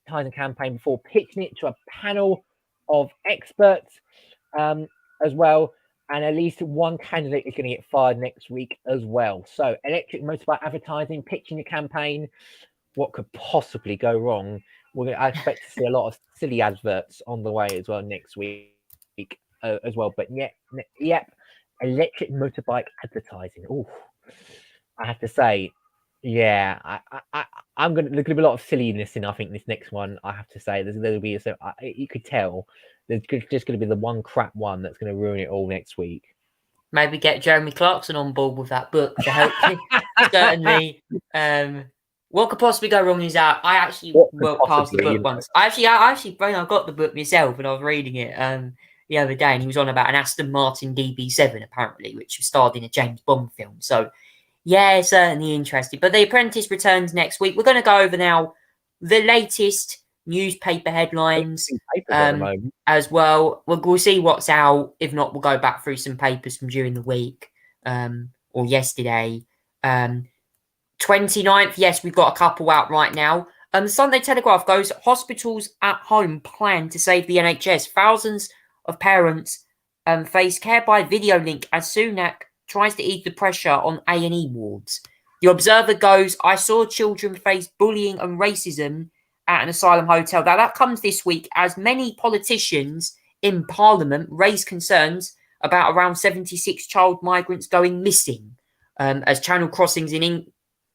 advertising campaign before pitching it to a panel of experts as well. And at least one candidate is going to get fired next week as well. So electric motorbike advertising, pitching a campaign. What could possibly go wrong? I expect to see a lot of silly adverts on the way as well next week as well. But yep, electric motorbike advertising. Oh, I have to say, yeah, there's going to be a lot of silliness in, I think, this next one. I have to say, there'll be you could tell. There's just going to be the one crap one that's going to ruin it all next week. Maybe get Jeremy Clarkson on board with that book to help you. Certainly. What could possibly go wrong is that I actually walked past the book once. I actually got the book myself and I was reading it the other day, and he was on about an Aston Martin DB7 apparently, which starred in a James Bond film. So yeah, certainly interesting. But The Apprentice returns next week. We're going to go over now the latest newspaper headlines as well. We'll see what's out. If not, we'll go back through some papers from during the week or yesterday. 29th, yes, we've got a couple out right now. The Sunday Telegraph goes, hospitals at home plan to save the NHS. Thousands of parents face care by video link as Sunak tries to ease the pressure on A&E wards. The Observer goes, I saw children face bullying and racism at an asylum hotel. Now, that comes this week as many politicians in Parliament raise concerns about around 76 child migrants going missing, as channel crossings in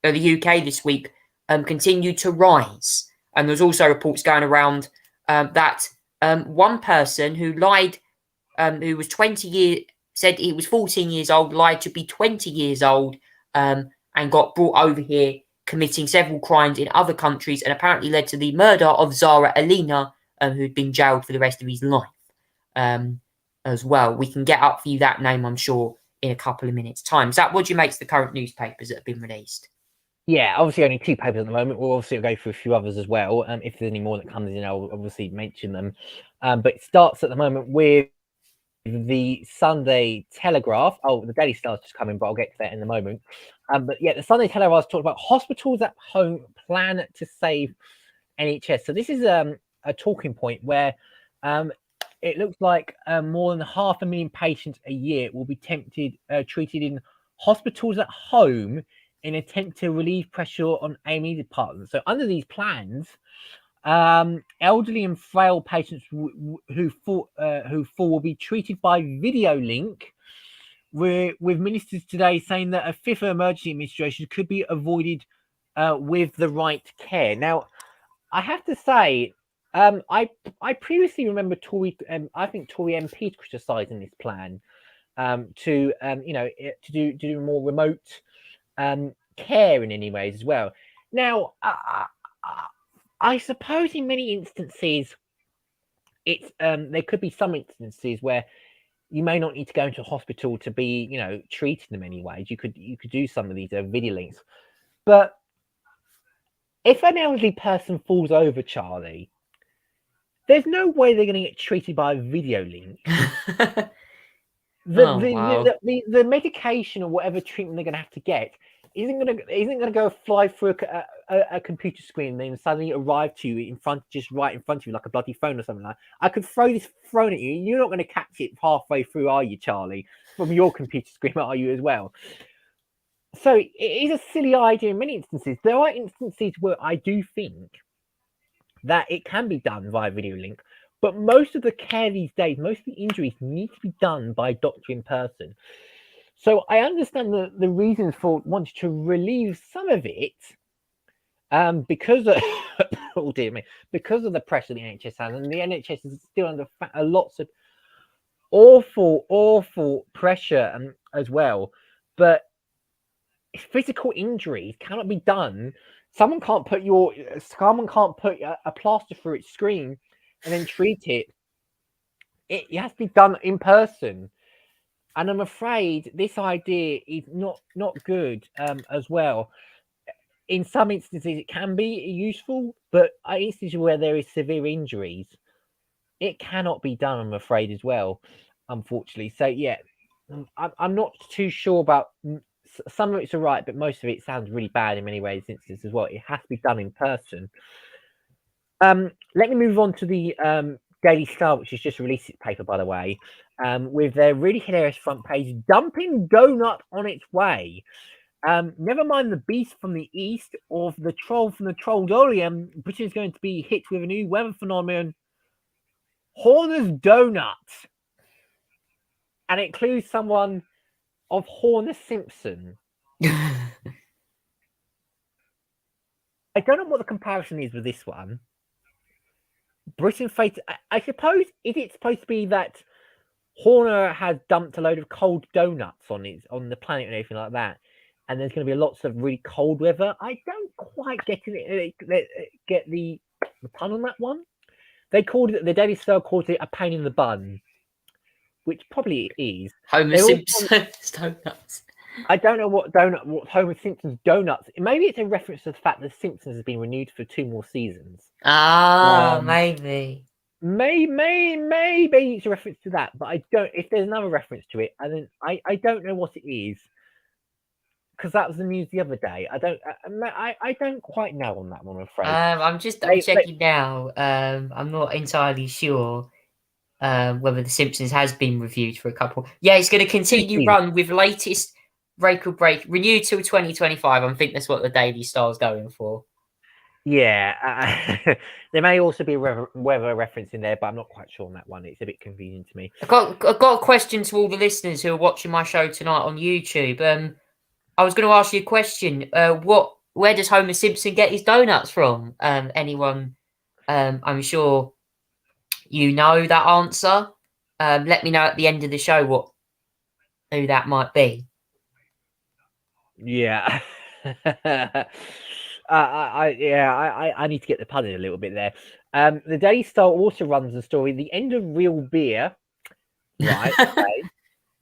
the UK this week continue to rise. And there's also reports going around that one person who lied, who was 20 years, said he was 14 years old, lied to be 20 years old, and got brought over here, committing several crimes in other countries, and apparently led to the murder of Zara Alina, who'd been jailed for the rest of his life as well. We can get up for you that name, I'm sure, in a couple of minutes' time. Zach, what do you make of the current newspapers that have been released? Yeah, obviously only 2 papers at the moment. We'll obviously go through a few others as well. If there's any more that comes in, I'll obviously mention them. But it starts at the moment with the Sunday Telegraph. Oh, the Daily Star's just coming, but I'll get to that in a moment. But yeah, the Sunday Telegraph talked about hospitals at home plan to save NHS. So this is a talking point where it looks like more than 500,000 patients a year will be treated in hospitals at home in an attempt to relieve pressure on A&E departments. So under these plans, elderly and frail patients who fall will be treated by video link, with ministers today saying that a fifth emergency administration could be avoided with the right care. Now, I have to say, I previously remember Tory MPs criticising this plan to do more remote care in any ways as well. Now, I suppose in many instances, it's there could be some instances where you may not need to go into a hospital to be, treated in many ways. You could do some of these video links, but if an elderly person falls over, Charlie, there's no way they're going to get treated by a video link. The medication or whatever treatment they're going to have to get isn't going to go fly through a computer screen and then suddenly arrive to you right in front of you like a bloody phone or something like that. I could throw this phone at you. You're not going to catch it halfway through, are you, Charlie? From your computer screen, are you as well? So it is a silly idea in many instances. There are instances where I do think that it can be done via video link, but most of the care these days, most of the injuries need to be done by a doctor in person. So I understand the reasons for wanting to relieve some of it, because of oh dear me, because of the pressure the NHS has, and the NHS is still under lots of awful pressure as well. But physical injuries cannot be done. Someone can't put a plaster through its screen and then treat it. It has to be done in person. And I'm afraid this idea is not good as well. In some instances, it can be useful, but in instances where there is severe injuries, it cannot be done, I'm afraid, as well, unfortunately. So, yeah, I'm not too sure about some of it's all right, but most of it sounds really bad in many ways, instances as well. It has to be done in person. Let me move on to the Daily Star, which has just released its paper, by the way, with their really hilarious front page, dumping donut on its way. Never mind the beast from the east or the troll from the Trolldorium, Britain is going to be hit with a new weather phenomenon, Horner's Donut. And it includes someone of Horner Simpson. I don't know what the comparison is with this one. Britain faced, I suppose, is it supposed to be that Horner has dumped a load of cold donuts on the planet and everything like that, and there's going to be lots of really cold weather? I don't quite get the pun on that one. They called it, the Daily Star called it a pain in the bun, which probably it is. Homer Simpson's donuts. I don't know what Homer Simpson's donuts. Maybe it's a reference to the fact that Simpsons has been renewed for 2 more seasons. Maybe. Maybe it's a reference to that, but I don't. If there's another reference to it, I don't know what it is, because that was the news the other day. I don't quite know on that one, I'm afraid. I'm just checking now. I'm not entirely sure. whether The Simpsons has been reviewed for a couple. Yeah, it's going to continue seasons. run with latest record break renewed till 2025. I think that's what the Daily Star's going for. Yeah, there may also be a weather reference in there, but I'm not quite sure on that one. It's a bit confusing to me. I've got a question to all the listeners who are watching my show tonight on YouTube. I was going to ask you a question. Where does Homer Simpson get his donuts from? Anyone? I'm sure you know that answer. Let me know at the end of the show who that might be. Yeah. I need to get the pun in a little bit there. The Daily Star also runs the story "The End of Real Beer," right? Okay.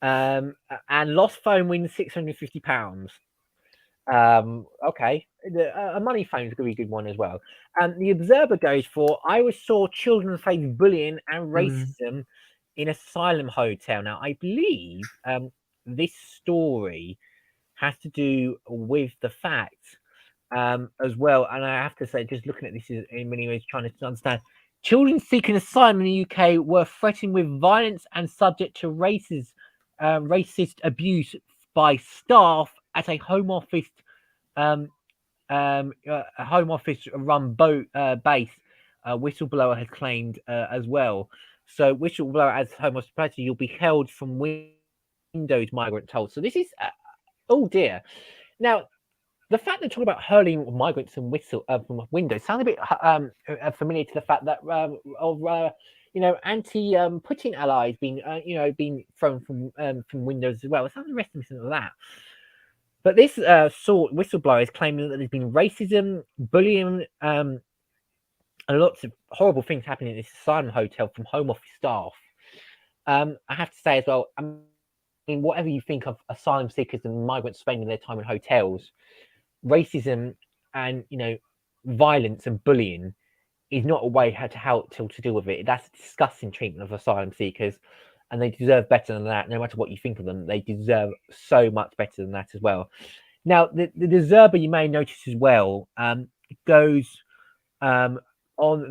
And lost phone wins £650. Okay, a money phone is going to be a good one as well. And the Observer goes for "I saw children face bullying and racism in asylum hotel." Now, I believe this story has to do with the fact as well. And I have to say, just looking at this in many ways, trying to understand, children seeking asylum in the UK were threatened with violence and subject to racist abuse by staff at a Home Office a Home Office run base. Whistleblower has claimed as well. So whistleblower as Home Office person, you'll be held from windows, migrant told. So this is oh dear. Now, the fact they're talking about hurling migrants from from windows sounds a bit familiar to the fact that anti-Putin allies being being thrown from windows as well. It sounds reminiscent of that. But this whistleblower is claiming that there's been racism, bullying, and lots of horrible things happening in this asylum hotel from Home Office staff. I have to say as well, I mean, whatever you think of asylum seekers and migrants spending their time in hotels, racism and violence and bullying is not a way to deal with it. That's a disgusting treatment of asylum seekers, and they deserve better than that. No matter what you think of them, they deserve so much better than that as well. Now, the deserver, you may notice as well, goes on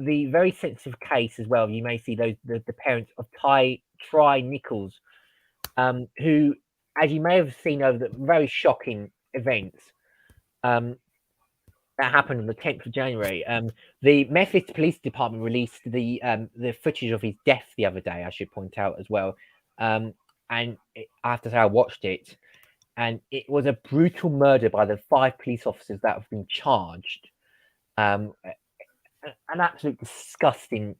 the very sensitive case as well. You may see the parents of Try Nichols, who, as you may have seen over the very shocking events that happened on the 10th of January. The Memphis Police Department released the footage of his death the other day, I should point out as well. And I have to say, I watched it, and it was a brutal murder by the 5 police officers that have been charged. An absolute disgusting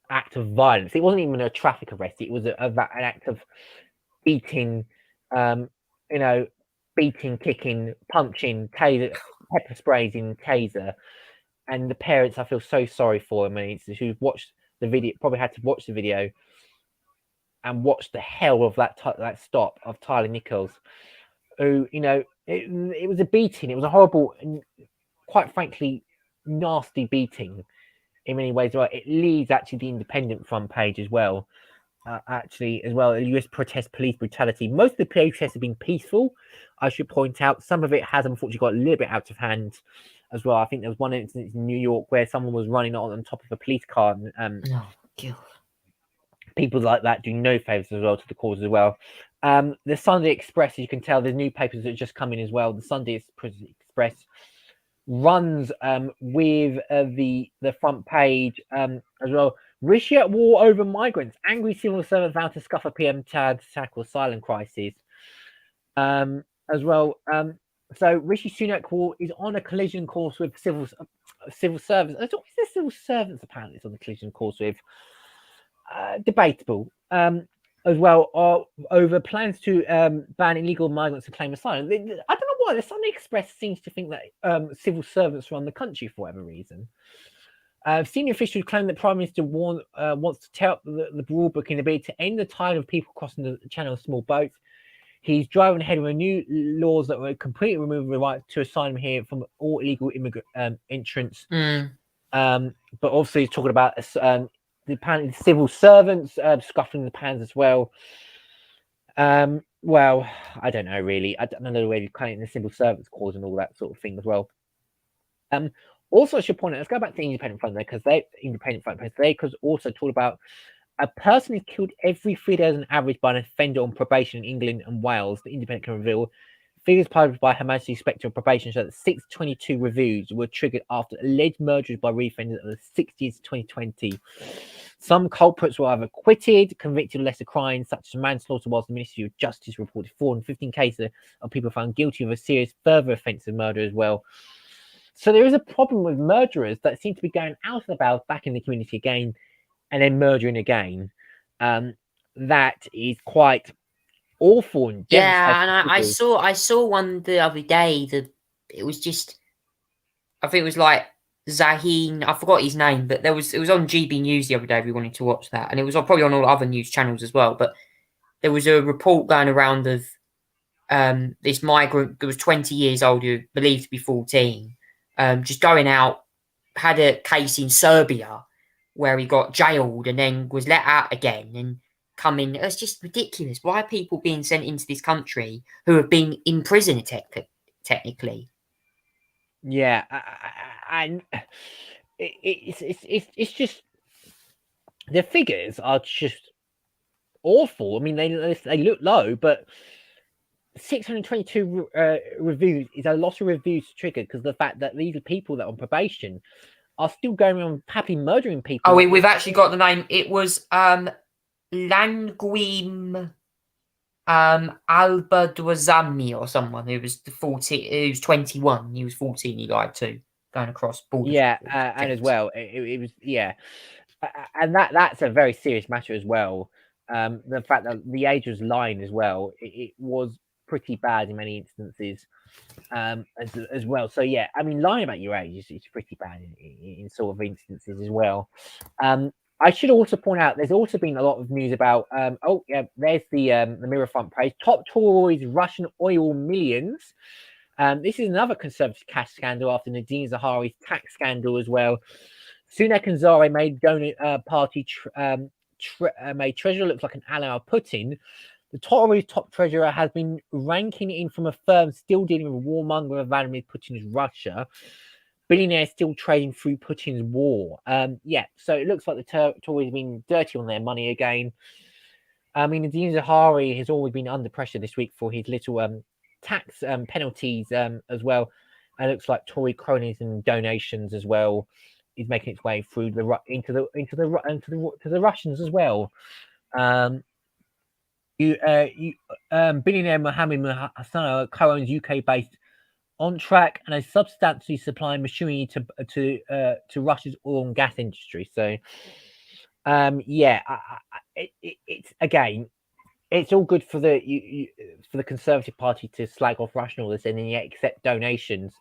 act of violence. It wasn't even a traffic arrest. It was an act of beating, beating, kicking, punching, taser, pepper sprays in taser. And the parents, I feel so sorry for them, and who've watched the video, probably had to watch the video and watch the hell of that stop of Tyler Nichols, who, it was a beating. It was a horrible and, quite frankly, nasty beating in many ways. Well, it leads actually the Independent front page as well. US protest police brutality. Most of the protests have been peaceful, I should point out. Some of it has unfortunately got a little bit out of hand as well. I think there was one incident in New York where someone was running on top of a police car, and Oh, God. people like that do no favors as well to the cause as well. The Sunday Express, as you can tell, the new papers that just come in as well. The Sunday Express runs with the front page as well. Rishi at war over migrants. Angry civil servants vow to scuff a PM to tackle asylum crisis. As well. So Rishi Sunak is on a collision course with civil servants. It's the civil servants apparently it's on the collision course with. Debatable. As well, over plans to ban illegal migrants to claim asylum. I don't know why the Sunday Express seems to think that civil servants run the country for whatever reason. Senior officials claim that Prime Minister wants to tear up the rule book in a bid to end the tide of people crossing the channel in small boats. He's driving ahead with new laws that will completely remove the right to asylum here from all illegal immigrant entrants. But obviously, he's talking about apparently the civil servants scuffling the pans as well. Well, I don't know really. I don't know the way you're claiming the civil servants cause and all that sort of thing as well. Also, I should point out, let's go back to the Independent Front there, because they also talk about A person is killed every 3 days on average by an offender on probation in England and Wales, the Independent can reveal. Figures published by Her Majesty's Inspector of Probation show that 622 reviews were triggered after alleged murderers by reoffenders of the 60s to 2020. Some culprits were either acquitted, convicted of lesser crimes, such as manslaughter, whilst the Ministry of Justice reported 415 cases of people found guilty of a serious further offence of murder as well. So there is a problem with murderers that seem to be going out and about back in the community again and then murdering again. That is quite awful and Yeah, and devastating. I saw one the other day that it was just, I think it was like Zaheen, I forgot his name, but it was on GB News the other day if you wanted to watch that, and it was probably on all other news channels as well. But there was a report going around of this migrant that was 20 years old, who believed to be 14, just going out, had a case in Serbia where he got jailed and then was let out again and come in. It's just ridiculous. Why are people being sent into this country who have been in prison technically? Yeah, and it's just the figures are just awful. I mean, they look low, but 622 reviews is a lot of reviews to trigger because the fact that these are people that are on probation are still going around happily murdering people. Oh, we've actually got the name. It was Languim Albadwazami or someone who was 14, who was 21. He was 14. He died too, going across borders. Yeah, and as well, it was and that's a very serious matter as well. The fact that the age was lying as well, it was pretty bad in many instances, as well. So yeah, I mean, lying about your age is pretty bad in sort of instances as well. I should also point out there's also been a lot of news about oh yeah, there's the Mirror front page. Top Tories Russian oil millions. This is another conservative cash scandal after Nadine Zahari's tax scandal as well. Sunak and Zare made donor party made treasurer looks like an ally of Putin. The Tories top treasurer has been ranking in from a firm still dealing with warmonger Vladimir Putin's Russia. Billionaires still trading through Putin's war. Yeah, so it looks like the Tories have been dirty on their money again. I mean, Nadine Zahari has always been under pressure this week for his little tax penalties as well. And it looks like Tory cronies and donations as well is making its way through into the Russians as well. Billionaire Mohammed Hassan co-owns UK-based On Track and is substantially supplying machinery to Russia's oil and gas industry. So, yeah, it's again, it's all good for the for the Conservative Party to slag off Russian oil and then yet accept donations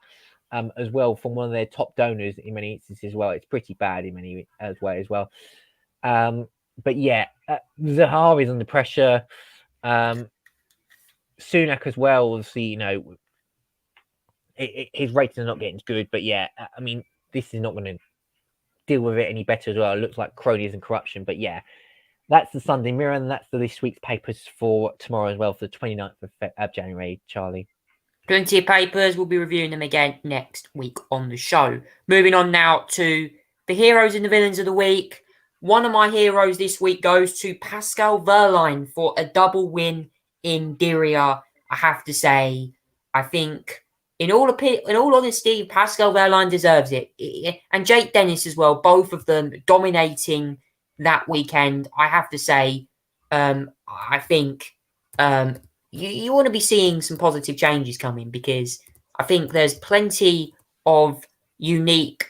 as well from one of their top donors in many instances as well. It's pretty bad in many ways as well. But yeah, Zahari is under pressure. Sunak as well. Obviously, you know, his ratings are not getting good. But yeah, I mean, this is not going to deal with it any better as well. It looks like cronies and corruption. But yeah, that's the Sunday Mirror, and that's this week's papers for tomorrow as well, for the 29th of January, Charlie. Plenty of papers. We'll be reviewing them again next week on the show. Moving on now to the heroes and the villains of the week. One of my heroes this week goes to Pascal Wehrlein for a double win in Diriyah. I have to say, I think, in all honesty, Pascal Wehrlein deserves it. And Jake Dennis as well, both of them dominating that weekend. I have to say, I think you want to be seeing some positive changes coming, because I think there's plenty of unique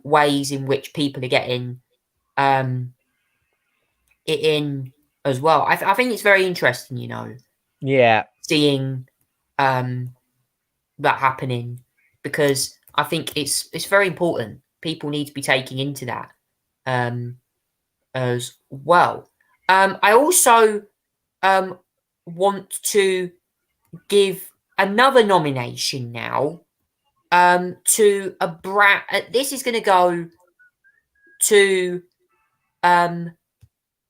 ways in which people are getting it in as well. I think it's very interesting, you know. Yeah. Seeing that happening, because I think it's very important. People need to be taking into that as well. I also want to give another nomination now to a this is going to go to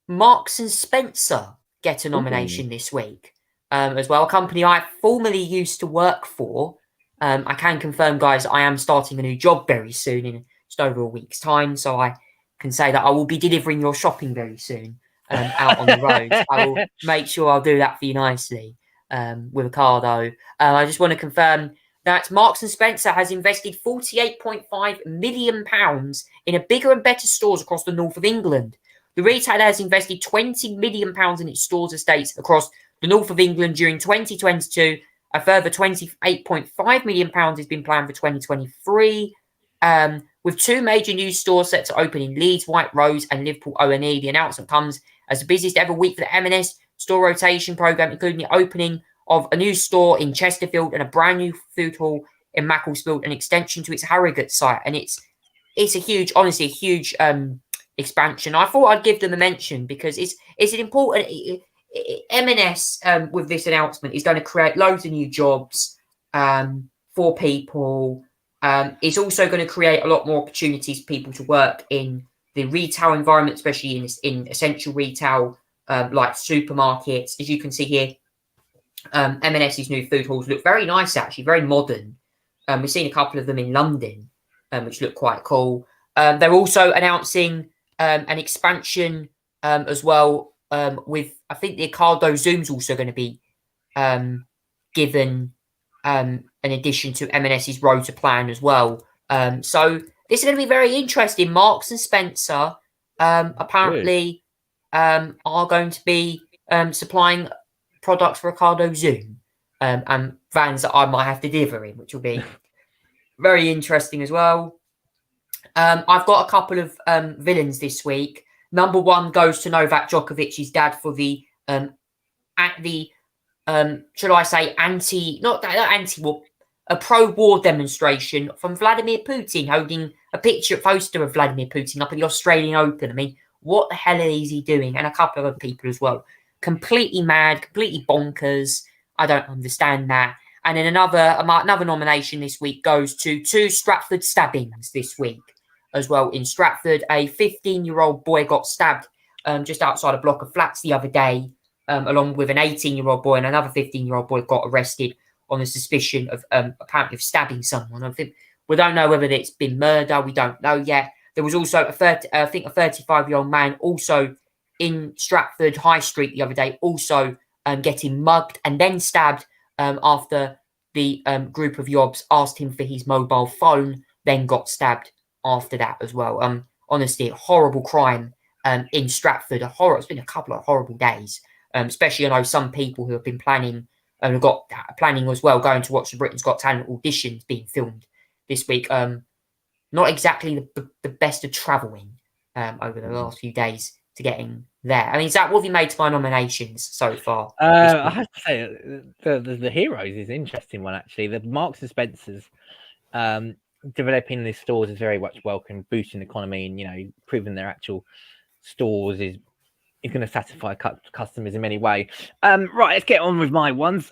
Marks and Spencer get a nomination this week as well. A company I formerly used to work for. I can confirm, guys, I am starting a new job very soon in just over a week's time, so I can say that I will be delivering your shopping very soon. out on the roads, I will make sure I'll do that for you nicely with Ocado. I just want to confirm that Marks and Spencer has invested £48.5 million in a bigger and better stores across the north of England. The retailer has invested £20 million in its stores estates across the north of England during 2022. A further £28.5 million has been planned for 2023. With two major new stores set to open in Leeds, White Rose and Liverpool O&E. The announcement comes as the busiest ever week for the M&S store rotation programme, including the opening of a new store in Chesterfield and a brand new food hall in Macclesfield, an extension to its Harrogate site. And it's a huge, honestly, a huge expansion. I thought I'd give them a mention because it's an important... M&S with this announcement is going to create loads of new jobs for people. It's also going to create a lot more opportunities for people to work in the retail environment, especially in essential retail like supermarkets. As you can see here, M&S's new food halls look very nice, actually, very modern. We've seen a couple of them in London, which look quite cool. They're also announcing an expansion as well with, I think the Ocado Zoom's also going to be given an addition to M&S's rota plan as well. So this is going to be very interesting. Marks and Spencer apparently are going to be supplying products for Ocado Zoom and vans that I might have to deliver in, which will be very interesting as well. I've got a couple of villains this week. Number one goes to Novak Djokovic's dad for the should I say a pro-war demonstration from Vladimir Putin, holding a poster of Vladimir Putin up at the Australian Open. I mean, what the hell is he doing? And a couple of other people as well. Completely mad, completely bonkers. I don't understand that. And then another nomination this week goes to two Stratford stabbings this week as well. In Stratford, a 15-year-old boy got stabbed just outside a block of flats the other day, along with an 18-year-old boy, and another 15-year-old boy got arrested on the suspicion of apparently of stabbing someone. We don't know whether it's been murder. We don't know yet. There was also a 35-year-old man also in Stratford High Street the other day, also getting mugged and then stabbed after the group of yobs asked him for his mobile phone, then got stabbed after that as well. Honestly, a horrible crime in Stratford. It's been a couple of horrible days, especially I know some people who have been planning and have got planning as well, going to watch the Britain's Got Talent auditions being filmed this week. Not exactly the best of travelling over the last few days to getting there. I mean, Zach, what have you made to my nominations so far? I have to say, the Heroes is an interesting one, actually. The Marks and Spencers developing these stores is very much welcome, boosting the economy, and proving their actual stores is going to satisfy customers in many ways. Right, let's get on with my ones.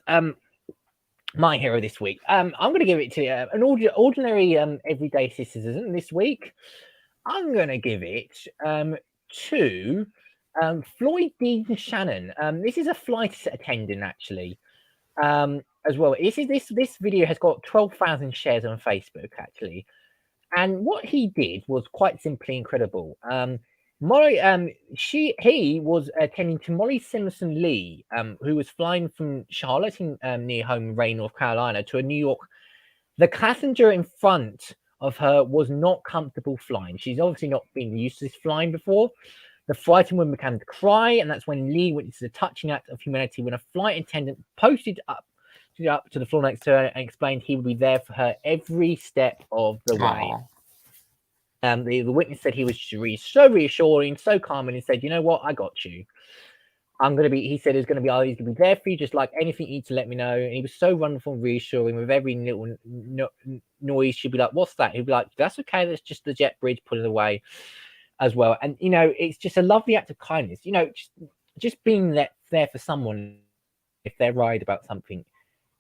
My hero this week. I'm going to give it to an ordinary everyday citizen this week. I'm going to give it to Floyd Dean Shannon. This is a flight attendant, actually, as well. This video has got 12,000 shares on Facebook, actually, and what he did was quite simply incredible. He was attending to Molly Simpson Lee, who was flying from Charlotte near home, Ray, North Carolina, to New York. The passenger in front of her was not comfortable flying. She's obviously not been used to this flying before. The frightened woman began to cry, and that's when Lee witnessed a touching act of humanity when a flight attendant posted up to the floor next to her and explained he would be there for her every step of the way. The witness said he was so reassuring, so calm, and he said, "You know what? I got you. He said he's going to be there for you, just like anything you need to let me know." And he was so wonderful and reassuring. With every little noise, she'd be like, "What's that?" He'd be like, "That's okay. That's just the jet bridge pulling away," as well. And it's just a lovely act of kindness. Just being there for someone if they're worried about something,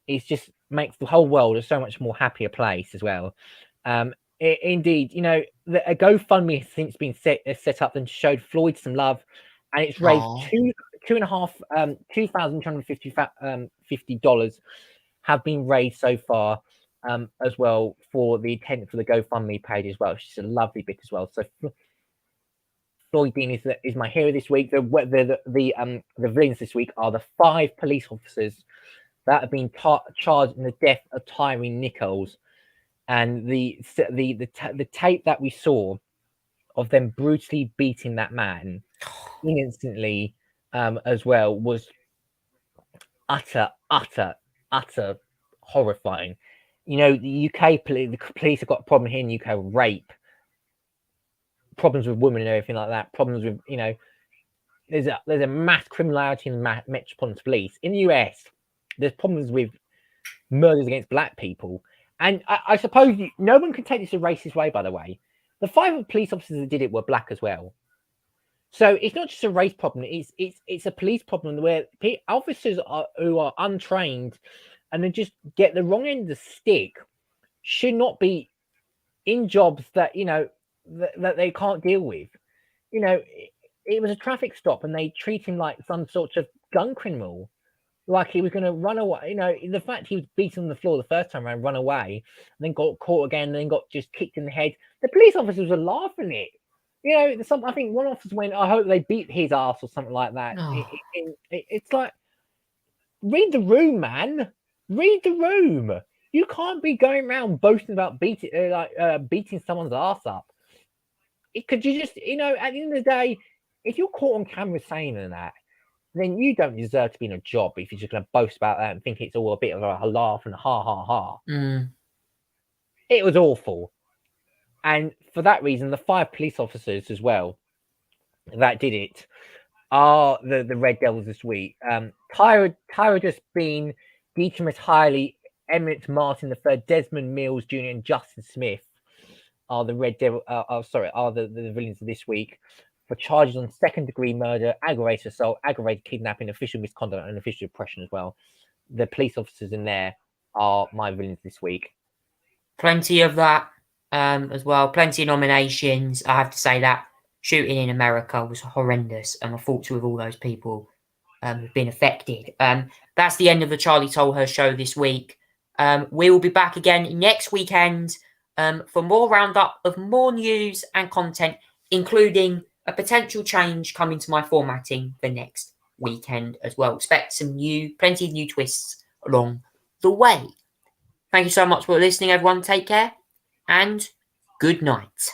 it just makes the whole world a so much more happier place as well. Indeed, a GoFundMe has since been set up and showed Floyd some love, and it's raised $2,250 have been raised so far, as well, for the GoFundMe page as well. It's just a lovely bit as well. So Floyd Dean is my hero this week. The villains this week are the 5 police officers that have been charged in the death of Tyree Nichols, and the tape that we saw of them brutally beating that man instantly as well was utter horrifying. You know, the police have got a problem here in the UK with rape, problems with women and everything like that, problems with, you know, there's a mass criminality in the Metropolitan Police. In the US, there's problems with murders against black people. And I suppose no one can take this a racist way, by the way. The 5 police officers that did it were black as well. So it's not just a race problem. It's a police problem where officers who are untrained and then just get the wrong end of the stick should not be in jobs that, you know, that they can't deal with. You know, it was a traffic stop and they treat him like some sort of gun criminal, like he was going to run away. You know, the fact he was beaten on the floor the first time around, run away, and then got caught again, and then got just kicked in the head. The police officers were laughing at it. You know, I think one officer went, "I hope they beat his ass" or something like that. Oh. It's like, read the room, man. Read the room. You can't be going around boasting about beating someone's ass up. Could you just, you know, at the end of the day, if you're caught on camera saying that, then you don't deserve to be in a job if you're just going to boast about that and think it's all a bit of a laugh and ha ha ha. It was awful. And for that reason, the 5 police officers as well that did it are the Red Devils this week. Tyra just been Deatrimus Hiley, Emmett Martin III, Desmond Mills Jr. and Justin Smith are the Red Devil. Are the villains of this week for charges on 2nd-degree murder, aggravated assault, aggravated kidnapping, official misconduct, and official oppression as well. The police officers in there are my villains this week. Plenty of that as well. Plenty of nominations. I have to say that shooting in America was horrendous, and my thoughts are with all those people who've been affected. That's the end of the Charlie Tolhurst show this week. We will be back again next weekend for more roundup of more news and content, including a potential change coming to my formatting for next weekend as well. Expect plenty of new twists along the way. Thank you so much for listening, everyone. Take care and good night.